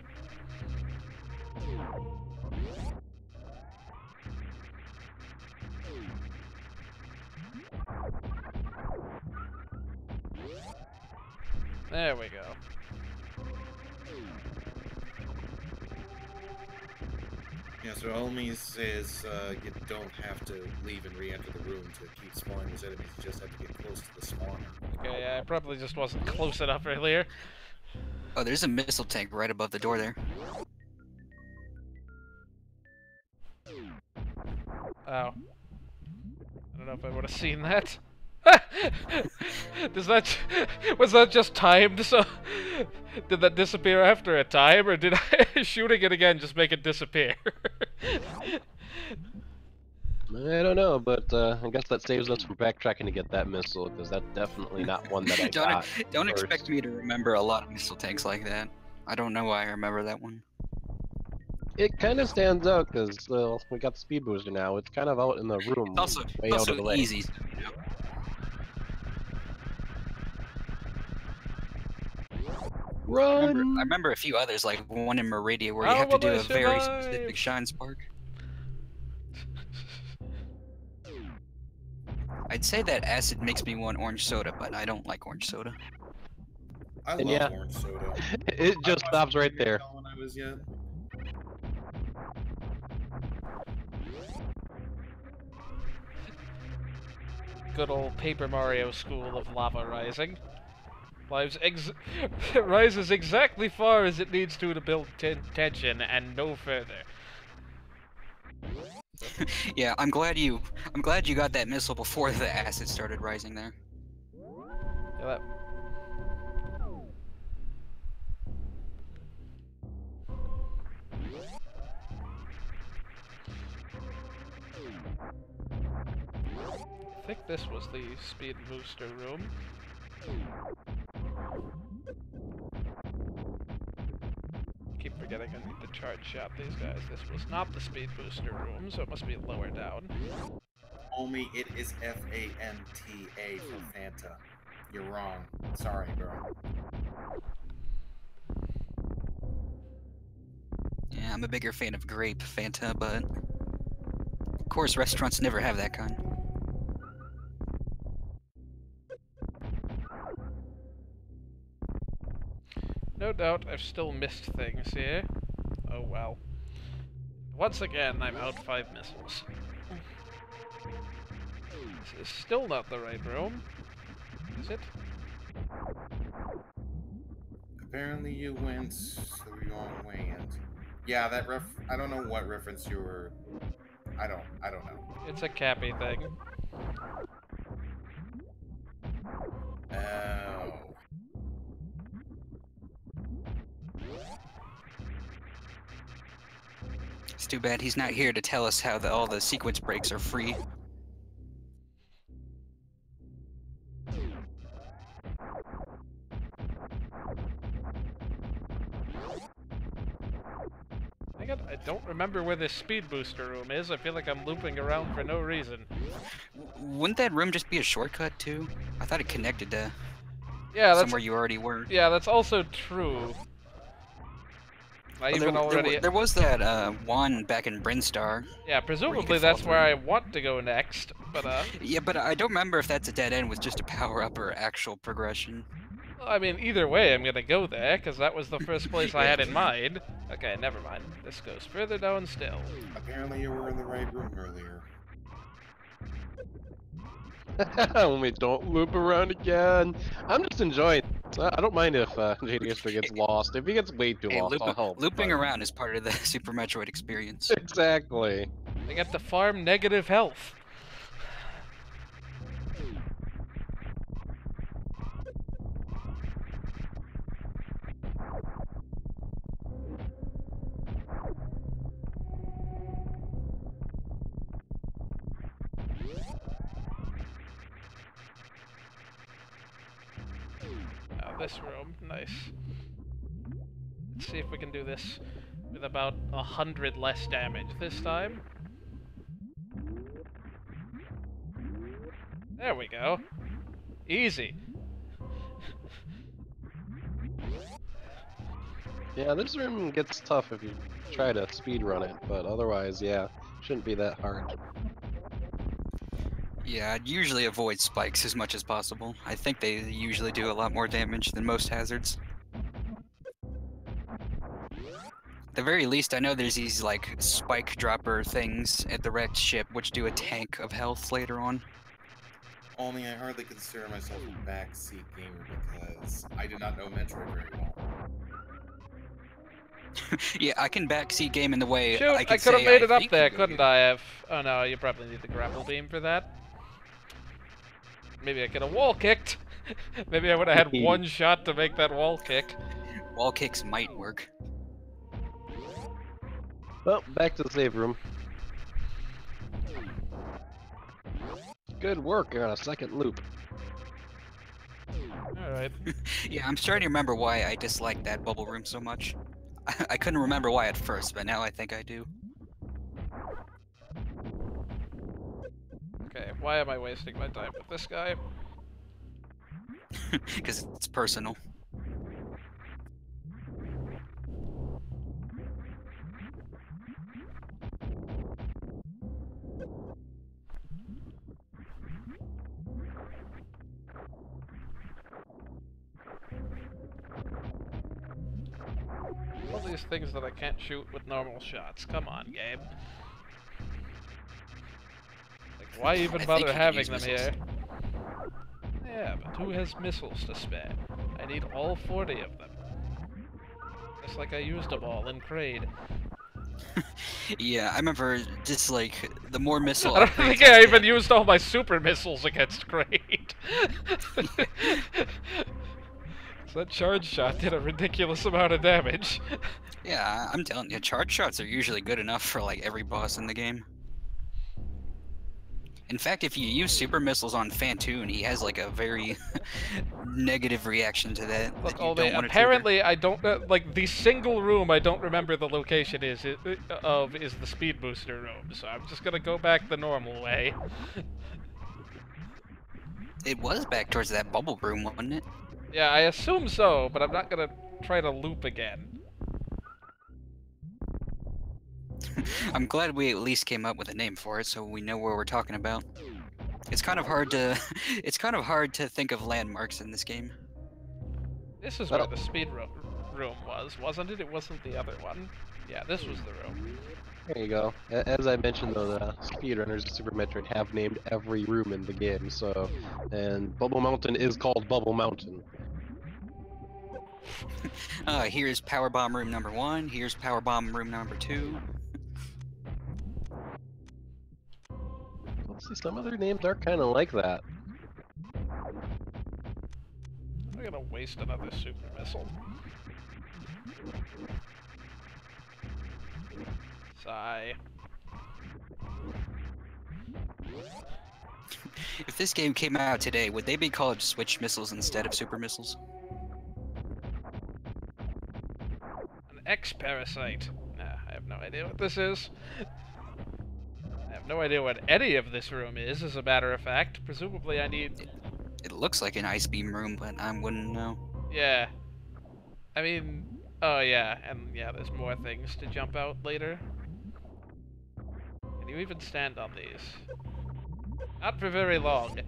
There we go. Yeah, so Olmi says you don't have to leave and re-enter the room to keep spawning those enemies, you just have to get close to the spawner. Okay, yeah, I probably just wasn't close enough earlier. Oh, there's a missile tank right above the door there. Oh. I don't know if I would have seen that. Was that just timed? So did that disappear after a time, or did I shooting it again just make it disappear? I don't know, but I guess that saves us from backtracking to get that missile, because that's definitely not one that I got. Don't first. expect me to remember a lot of missile tanks like that. I don't know why I remember that one. It kind of stands out, because we got the speed booster now. It's kind of out in the room, way out of the way. Easy. Run! I remember a few others, like one in Meridia, where you have to do a very specific shine spark. I'd say that acid makes me want orange soda, but I don't like orange soda. I And love yeah, orange soda. It just stops right there. When I was young. Good old Paper Mario school of lava rising. rises exactly far as it needs to build tension and no further. Yeah, I'm glad you got that missile before the acid started rising there. Yeah, that... I think this was the speed booster room. Keep forgetting I need to charge shot these guys. This was not the speed booster room, so it must be lower down. Homie, it is F-A-N-T-A for Fanta. You're wrong. Sorry, bro. Yeah, I'm a bigger fan of grape Fanta, but of course restaurants never have that kind. No doubt I've still missed things here. Oh well. Once again, I'm out 5 missiles. This is still not the right room. Is it? Apparently you went the wrong way, and... Yeah, that I don't know what reference you were... I don't know. It's a Cappy thing. Oh... It's too bad he's not here to tell us how all the sequence breaks are free. I don't remember where this speed booster room is. I feel like I'm looping around for no reason. Wouldn't that room just be a shortcut too? I thought it connected to somewhere you already were. Yeah, that's also true. There was that one back in Brinstar. Yeah, presumably that's where I want to go next, but Yeah, but I don't remember if that's a dead end with just a power-up or actual progression. I mean, either way, I'm gonna go there, because that was the first place I had in mind. Okay, never mind. This goes further down still. Apparently you were in the right room earlier. We don't loop around again. I'm just enjoying it. I don't mind if jJjva gets lost. If he gets way too lost, I'll help. Looping around is part of the Super Metroid experience. Exactly. I get to farm negative health. This room, nice. Let's see if we can do this with about 100 less damage this time. There we go. Easy. Yeah, this room gets tough if you try to speedrun it, but otherwise, yeah, shouldn't be that hard. Yeah, I'd usually avoid spikes as much as possible. I think they usually do a lot more damage than most hazards. At the very least, I know there's these, like, spike dropper things at the wrecked ship, which do a tank of health later on. Only I hardly consider myself a backseat gamer because I do not know Metroid very well. Yeah, I can backseat game in the way Shoot, I could have made it up there, couldn't I have? Oh no, you probably need the grapple beam for that. Maybe I could have wall kicked. Maybe I would have had one shot to make that wall kick. Wall kicks might work. Well, back to the save room. Good work on a second loop. Alright. Yeah, I'm starting to remember why I disliked that bubble room so much. I couldn't remember why at first, but now I think I do. Okay, why am I wasting my time with this guy? Because it's personal. All these things that I can't shoot with normal shots. Come on, game. Like, why even bother having them here? Yeah, but who has missiles to spare? I need all 40 of them. Just like I used them all in Kraid. Yeah, I remember just like the more missile. I don't upgrades think I even get- used all my super missiles against Kraid. So that charge shot did a ridiculous amount of damage. Yeah, I'm telling you, charge shots are usually good enough for like every boss in the game. In fact, if you use super missiles on Fantoon, he has like a very negative reaction to that. Look, that you Olde, don't want to apparently I don't like the single room I don't remember the location is the speed booster room. So I'm just gonna go back the normal way. It was back towards that bubble room, wasn't it? Yeah, I assume so, but I'm not gonna try to loop again. I'm glad we at least came up with a name for it, so we know where we're talking about. It's kind of hard to, it's kind of hard to think of landmarks in this game. This is where the speed room was, wasn't it? It wasn't the other one. Yeah, this was the room. There you go. As I mentioned, though, the speedrunners of Super Metroid have named every room in the game, so... And Bubble Mountain is called Bubble Mountain. Here's Power Bomb Room number 1, here's Power Bomb Room number 2. Let's see, some other names are kind of like that. I'm gonna waste another super missile. Sigh. If this game came out today, would they be called Switch missiles instead of super missiles? An X-parasite. Nah, I have no idea what this is. I have no idea what any of this room is, as a matter of fact. Presumably I need... It looks like an ice beam room, but I wouldn't know. Yeah. I mean... Oh yeah, and yeah, there's more things to jump out later. Can you even stand on these? Not for very long.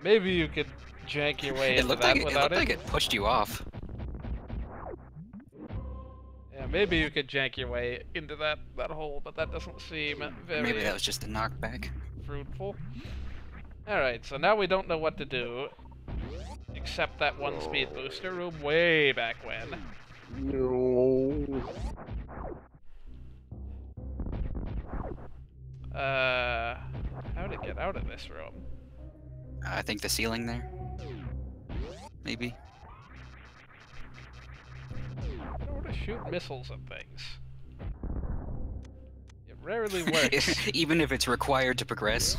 Maybe you could jank your way It into looked that like without it looked like it pushed you off. Yeah, maybe you could jank your way into that hole, but that doesn't seem very Maybe that was just a knockback. fruitful. Alright, so now we don't know what to do. Except that one speed booster room way back when. No. How to get out of this room? I think the ceiling there. Maybe. I don't want to shoot missiles and things. It rarely works. Even if it's required to progress.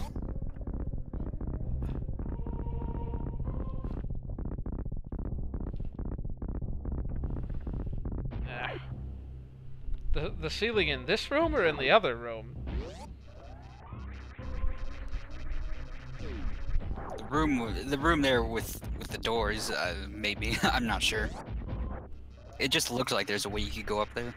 The ceiling in this room or in the other room? The room there with the doors, maybe. I'm not sure. It just looks like there's a way you could go up there.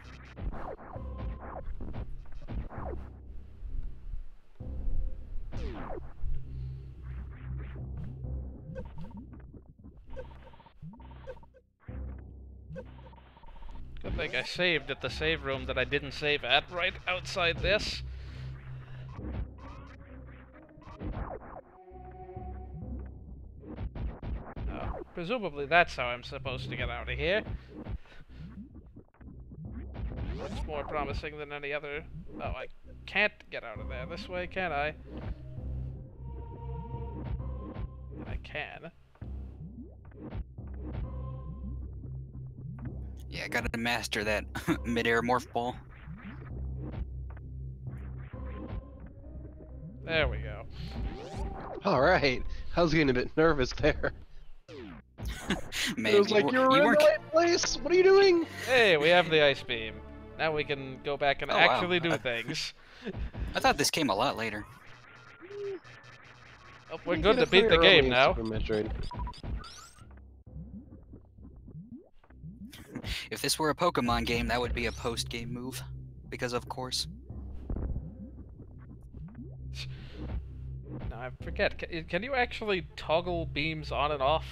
Good thing I saved at the save room that I didn't save at, right outside this. Oh, presumably that's how I'm supposed to get out of here. It's more promising than any other... Oh, I can't get out of there this way, can I? I can. Yeah, gotta master that mid-air morph ball. There we go. Alright, I was getting a bit nervous there. Man, It was like, you were in the right place! What are you doing? Hey, we have the ice beam. Now we can go back and Oh, wow. actually do things. I thought this came a lot later. Oh, we're You good get to it beat the pretty early game in now. Super Metroid. If this were a Pokemon game, that would be a post-game move. Because of course. No, I forget. Can you actually toggle beams on and off?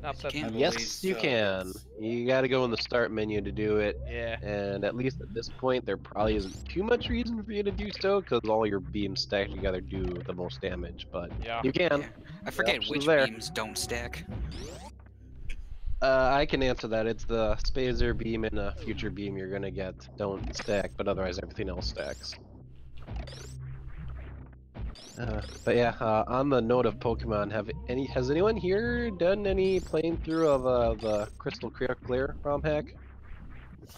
Not You that. can. Yes, you can. You gotta go in the start menu to do it. Yeah. And at least at this point, there probably isn't too much reason for you to do so, because all your beams stacked together do the most damage. But Yeah. you can. Yeah. I forget option's which there. beams don't stack. I can answer that. It's the Spazer beam and a future beam you're gonna get. Don't stack, but otherwise everything else stacks. But yeah, on the note of Pokemon, has anyone here done any playing through of the Crystal Clear ROM hack?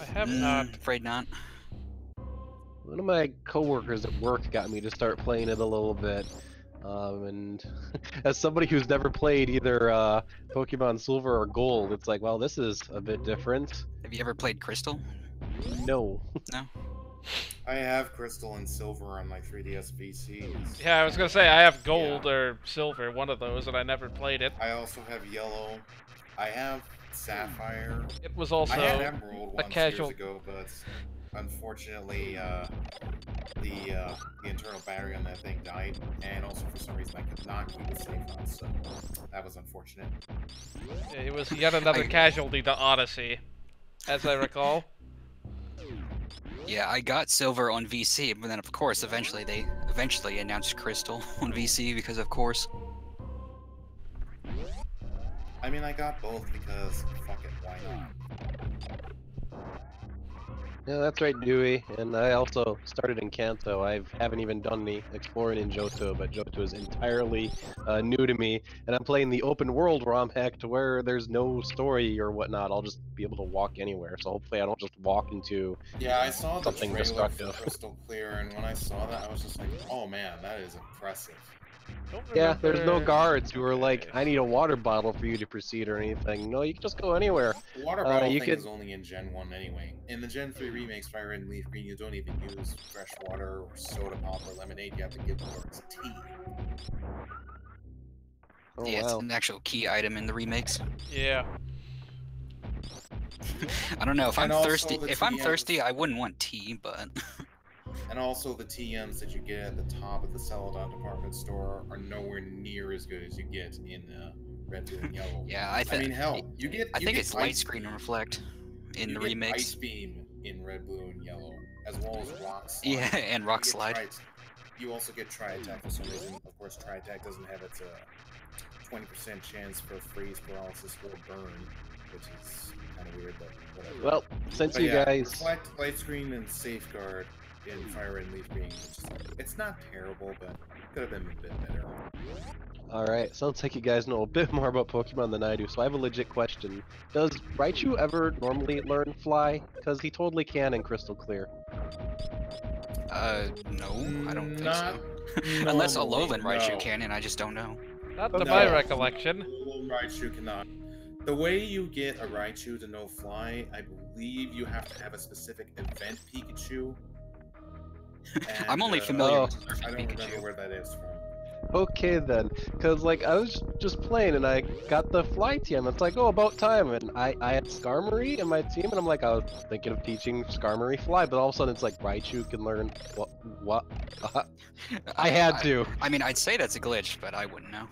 I have not. Afraid not. One of my coworkers at work got me to start playing it a little bit. And as somebody who's never played either Pokemon Silver or Gold, it's like, well, this is a bit different. Have you ever played Crystal? No. No. I have Crystal and Silver on my 3DS VCs. Yeah, I was gonna say I have gold or silver, one of those, and I never played it. I also have Yellow. I have Sapphire. It was also I had Emerald once casual- years ago, but unfortunately, the internal battery on that thing died, and also for some reason I could not keep it safe on, so that was unfortunate. It was yet another casualty to Odyssey, as I recall. Yeah, I got Silver on VC, but then of course, they eventually announced Crystal on VC because of course. I mean, I got both because, fuck it, why not? Yeah, that's right, Dewey. And I also started in Kanto. I haven't even done any exploring in Johto, but Johto is entirely new to me. And I'm playing the open world ROM hack to where there's no story or whatnot. I'll just be able to walk anywhere. So hopefully I don't just walk into Yeah, I saw the something trailer for destructive. Crystal Clear, and when I saw that, I was just like, oh man, that is impressive. Yeah, there's no guards who are like, I need a water bottle for you to proceed or anything. No, you can just go anywhere. The water bottle you thing could- is only in Gen 1 anyway. In the Gen 3 remakes, Fire Red and Leaf Green, you don't even use fresh water or soda pop or lemonade. You have to give the orcs tea. Oh, Yeah, it's wow. an actual key item in the remakes. Yeah. I don't know if I'm And also thirsty. the If I'm TMs. thirsty, I wouldn't want tea, but And also, the TMs that you get at the top of the Celadon department store are nowhere near as good as you get in Red, Blue, and Yellow. yeah, I mean, hell, you get. I you think get it's light Ice screen Beam. and reflect in You the get remakes. Ice Beam in Red, Blue, and Yellow, as well as Rock Slide. Yeah, and Rock You get Slide. You also get Tri Attack for some reason. Of course, Tri Attack doesn't have its 20% chance for freeze, paralysis, or burn, which is kind of weird, but whatever. Well, since But you yeah, guys... Reflect, Light Screen, and Safeguard in Fire Red and Leaf Green. It's not terrible, but could have been a bit better. Alright, sounds like you guys know a bit more about Pokemon than I do, so I have a legit question. Does Raichu ever normally learn Fly? Because he totally can in Crystal Clear. No, I don't think Not so. Unless normally, Alolan Raichu no. can, and I just don't know. Not to Okay. my No. recollection. Raichu cannot. The way you get a Raichu to know Fly, I believe you have to have a specific event Pikachu. I'm only And, familiar Oh. with Surfing I don't remember Pikachu. where that is from. Okay then, because like I was just playing and I got the Fly TM. It's like, oh, about time, and I had Skarmory in my team, and I'm like, I was thinking of teaching Skarmory Fly, but all of a sudden it's like Raichu can learn what? I had to. I mean, I'd say that's a glitch, but I wouldn't know.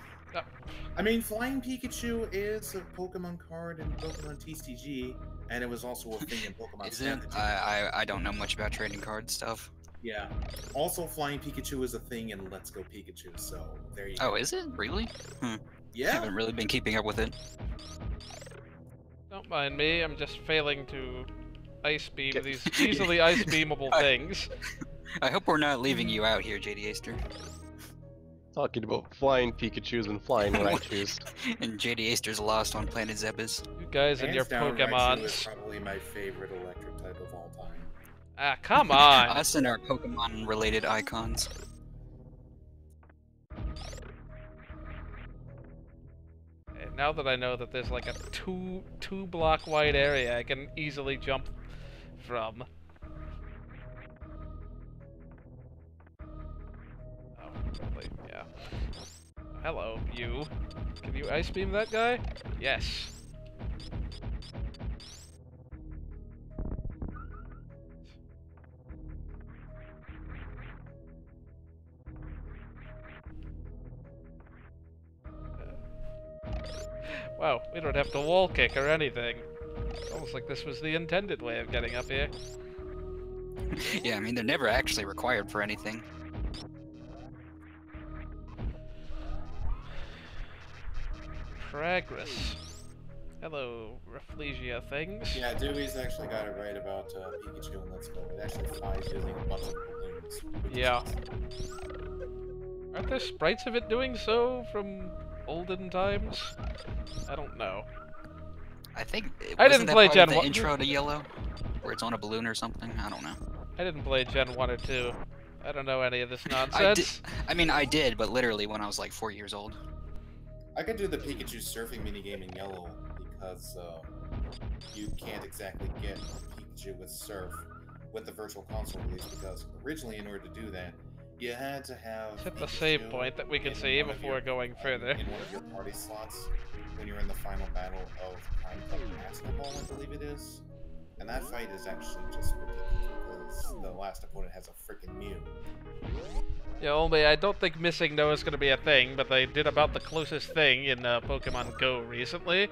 I mean, Flying Pikachu is a Pokemon card in Pokemon TCG, and it was also a thing in Pokemon Is it? Strategy. I don't know much about trading card stuff. Yeah. Also, Flying Pikachu is a thing in Let's Go Pikachu, so there you Oh, go. is it? Really? I Yeah. haven't really been keeping up with it. Don't mind me, I'm just failing to ice beam Get- these easily ice beamable things. I hope we're not leaving you out here, JD Aster. Talking about flying Pikachus and flying Raichus. And JD Aster's lost on Planet Zebas. You guys and Hands your down, Raichu is Pokemons. probably my favorite electric type of all time. Ah, come on! Us and our Pokemon-related icons. Okay, now that I know that there's like a two block wide area I can easily jump from. Oh, probably, yeah. Hello, you. Can you ice beam that guy? Yes. Wow, we don't have to wall kick or anything. It's almost like this was the intended way of getting up here. Yeah, I mean, they're never actually required for anything. Progress. Hello, Rafflesia things. Yeah, Dewey's actually got it right about Pikachu and Let's Go. It actually flies using a bunch of balloons. which is Yeah. awesome. Aren't there sprites of it doing so from olden times? I don't know. I think I didn't wasn't that play part Gen of the 1. intro to Yellow, where it's on a balloon or something. I don't know. I didn't play Gen 1 or 2. I don't know any of this nonsense. I mean, I did, but literally when I was like 4 years old. I could do the Pikachu surfing minigame in Yellow because you can't exactly get Pikachu with Surf with the Virtual Console release because originally in order to do that, you had to have Hit the Pikachu save point that we can in see one of before your- going further. in one of your party slots when you're in the final battle of Prime Club Basketball, I believe it is. And that fight is actually just ridiculous because the last opponent has a freaking Mew. Yeah, only I don't think missing no is going to be a thing, but they did about the closest thing in Pokemon Go recently.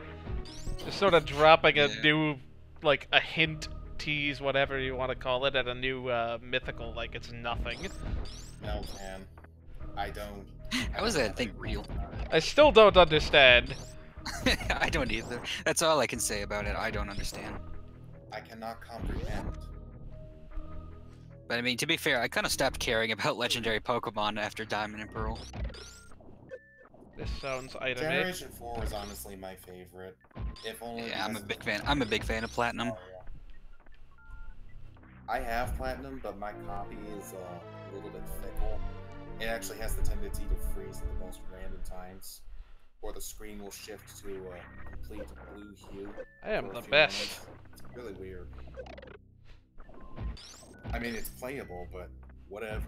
Just sort of dropping a new, like, a hint, tease, whatever you want to call it, at a new mythical like it's nothing. No, man. I don't. How is that thing real? I still don't understand. I don't either. That's all I can say about it. I don't understand. I cannot comprehend. But I mean, to be fair, I kind of stopped caring about legendary Pokemon after Diamond and Pearl. This sounds itemy. Generation 4 was honestly my favorite. If only Yeah, I'm a because big fan. I'm a big fan of Platinum. Oh, yeah. I have Platinum, but my copy is a little bit fickle. It actually has the tendency to freeze at the most random times, or the screen will shift to a complete blue hue. I am for a the few best. moments. It's really weird. I mean, it's playable, but whatever.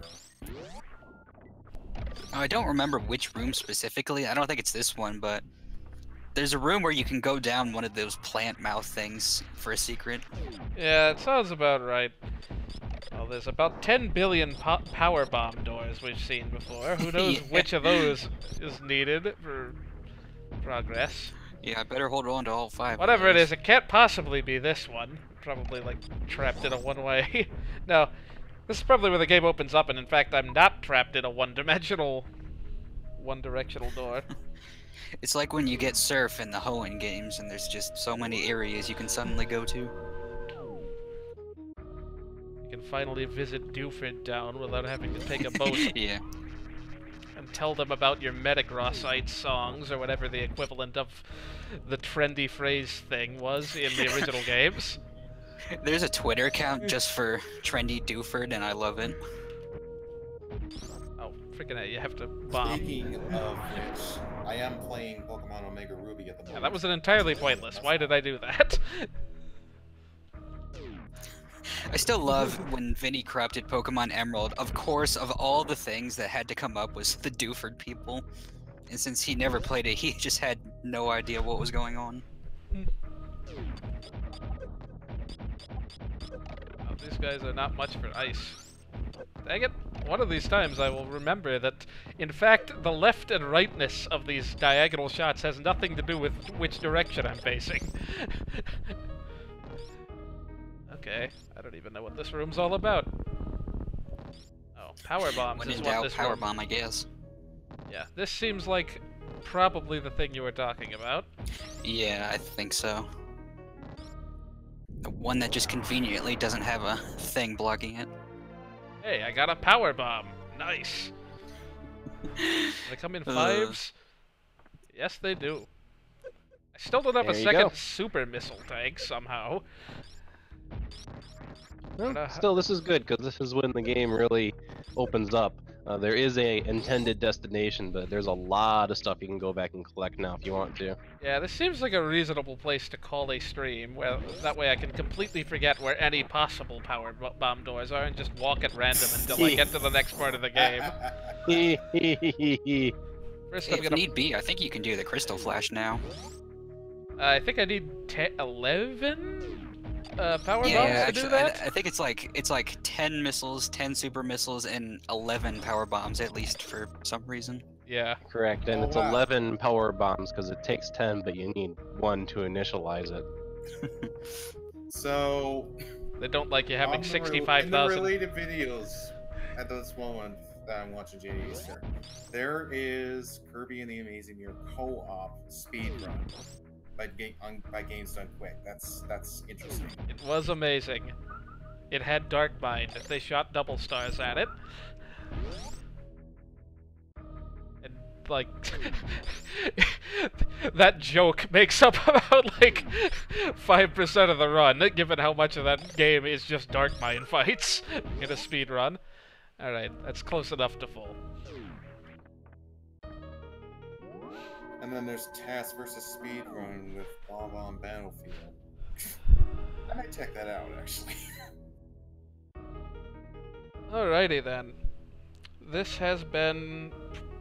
I don't remember which room specifically. I don't think it's this one, but there's a room where you can go down one of those plant mouth things for a secret. Yeah, it sounds about right. Well, there's about 10 billion power bomb doors we've seen before. Who knows Yeah. which of those is needed for progress. Yeah, I better hold on to all 5. Whatever it is, it can't possibly be this one. Probably, like, trapped in a one-way. No, this is probably where the game opens up, and in fact, I'm not trapped in a one-directional door. It's like when you get Surf in the Hoenn games, and there's just so many areas you can suddenly go to. You can finally visit Dewford Down without having to take a boat Yeah. and tell them about your Metagrossite songs, or whatever the equivalent of the trendy phrase thing was in the original games. There's a Twitter account just for trendy Dewford, and I love it. Oh, freaking hell, you have to bomb. Speaking of which, I am playing Pokemon Omega Ruby at the moment. Yeah, that was entirely pointless. Why did I do that? I still love when Vinny corrupted Pokemon Emerald. Of course, of all the things that had to come up was the Dewford people. And since he never played it, he just had no idea what was going on. Oh, these guys are not much for ice. Dang it. One of these times I will remember that, in fact, the left and rightness of these diagonal shots has nothing to do with which direction I'm facing. Okay, I don't even know what this room's all about. Oh, power bombs When is in what doubt, this power room... bomb, I guess. Yeah, this seems like probably the thing you were talking about. Yeah, I think so. The one that just conveniently doesn't have a thing blocking it. Hey, I got a power bomb. Nice. They come in 5s? Yes, they do. I still don't have a There you second go. super missile tank somehow. Well, still, this is good because this is when the game really opens up. There is a intended destination, but there's a lot of stuff you can go back and collect now if you want to. Yeah, this seems like a reasonable place to call a stream. Well, that way I can completely forget where any possible power bomb doors are and just walk at random until I get to the next part of the game. First, I'm If gonna... need be, I think you can do the Crystal Flash now. I think I need 11 power Yeah, bombs to actually, do that? I think it's like 10 missiles, 10 super missiles, and 11 power bombs at least for some reason. Yeah. Correct, and Oh, it's wow. 11 power bombs because it takes 10, but you need 1 to initialize it. So, They don't like you having in the 65,000. related videos at this moment that I'm watching Jay Easter, there is Kirby and the Amazing Mirror co-op speedrun by games done quick. That's interesting. It was amazing. It had Dark Mind if they shot double stars at it. And, like, that joke makes up about, like, 5% of the run, given how much of that game is just Dark Mind fights in a speed run. Alright, that's close enough to full. And then there's Task versus Speedrun with Bob on Battlefield. I might check that out, actually. Alrighty then. This has been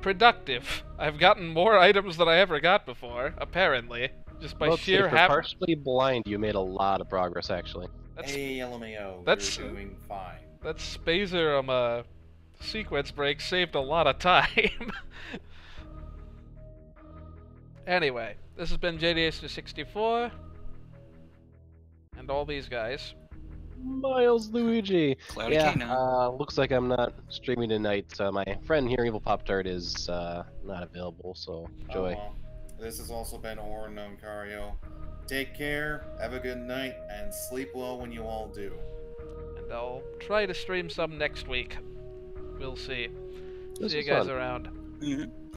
productive. I've gotten more items than I ever got before, apparently. Just by sheer for habit. partially blind, you made a lot of progress, actually. Hey, LMAO, that's- you're doing fine. That Spazer sequence break saved a lot of time. Anyway, this has been jJjva64. And all these guys. Miles Luigi! Cloudy Yeah, K9. looks like I'm not streaming tonight. My friend here, Evil Pop Tart, is not available, so enjoy. Oh, well. This has also been Orin Cario. Take care, have a good night, and sleep well when you all do. And I'll try to stream some next week. We'll see. This See you was guys fun. around. Mhm.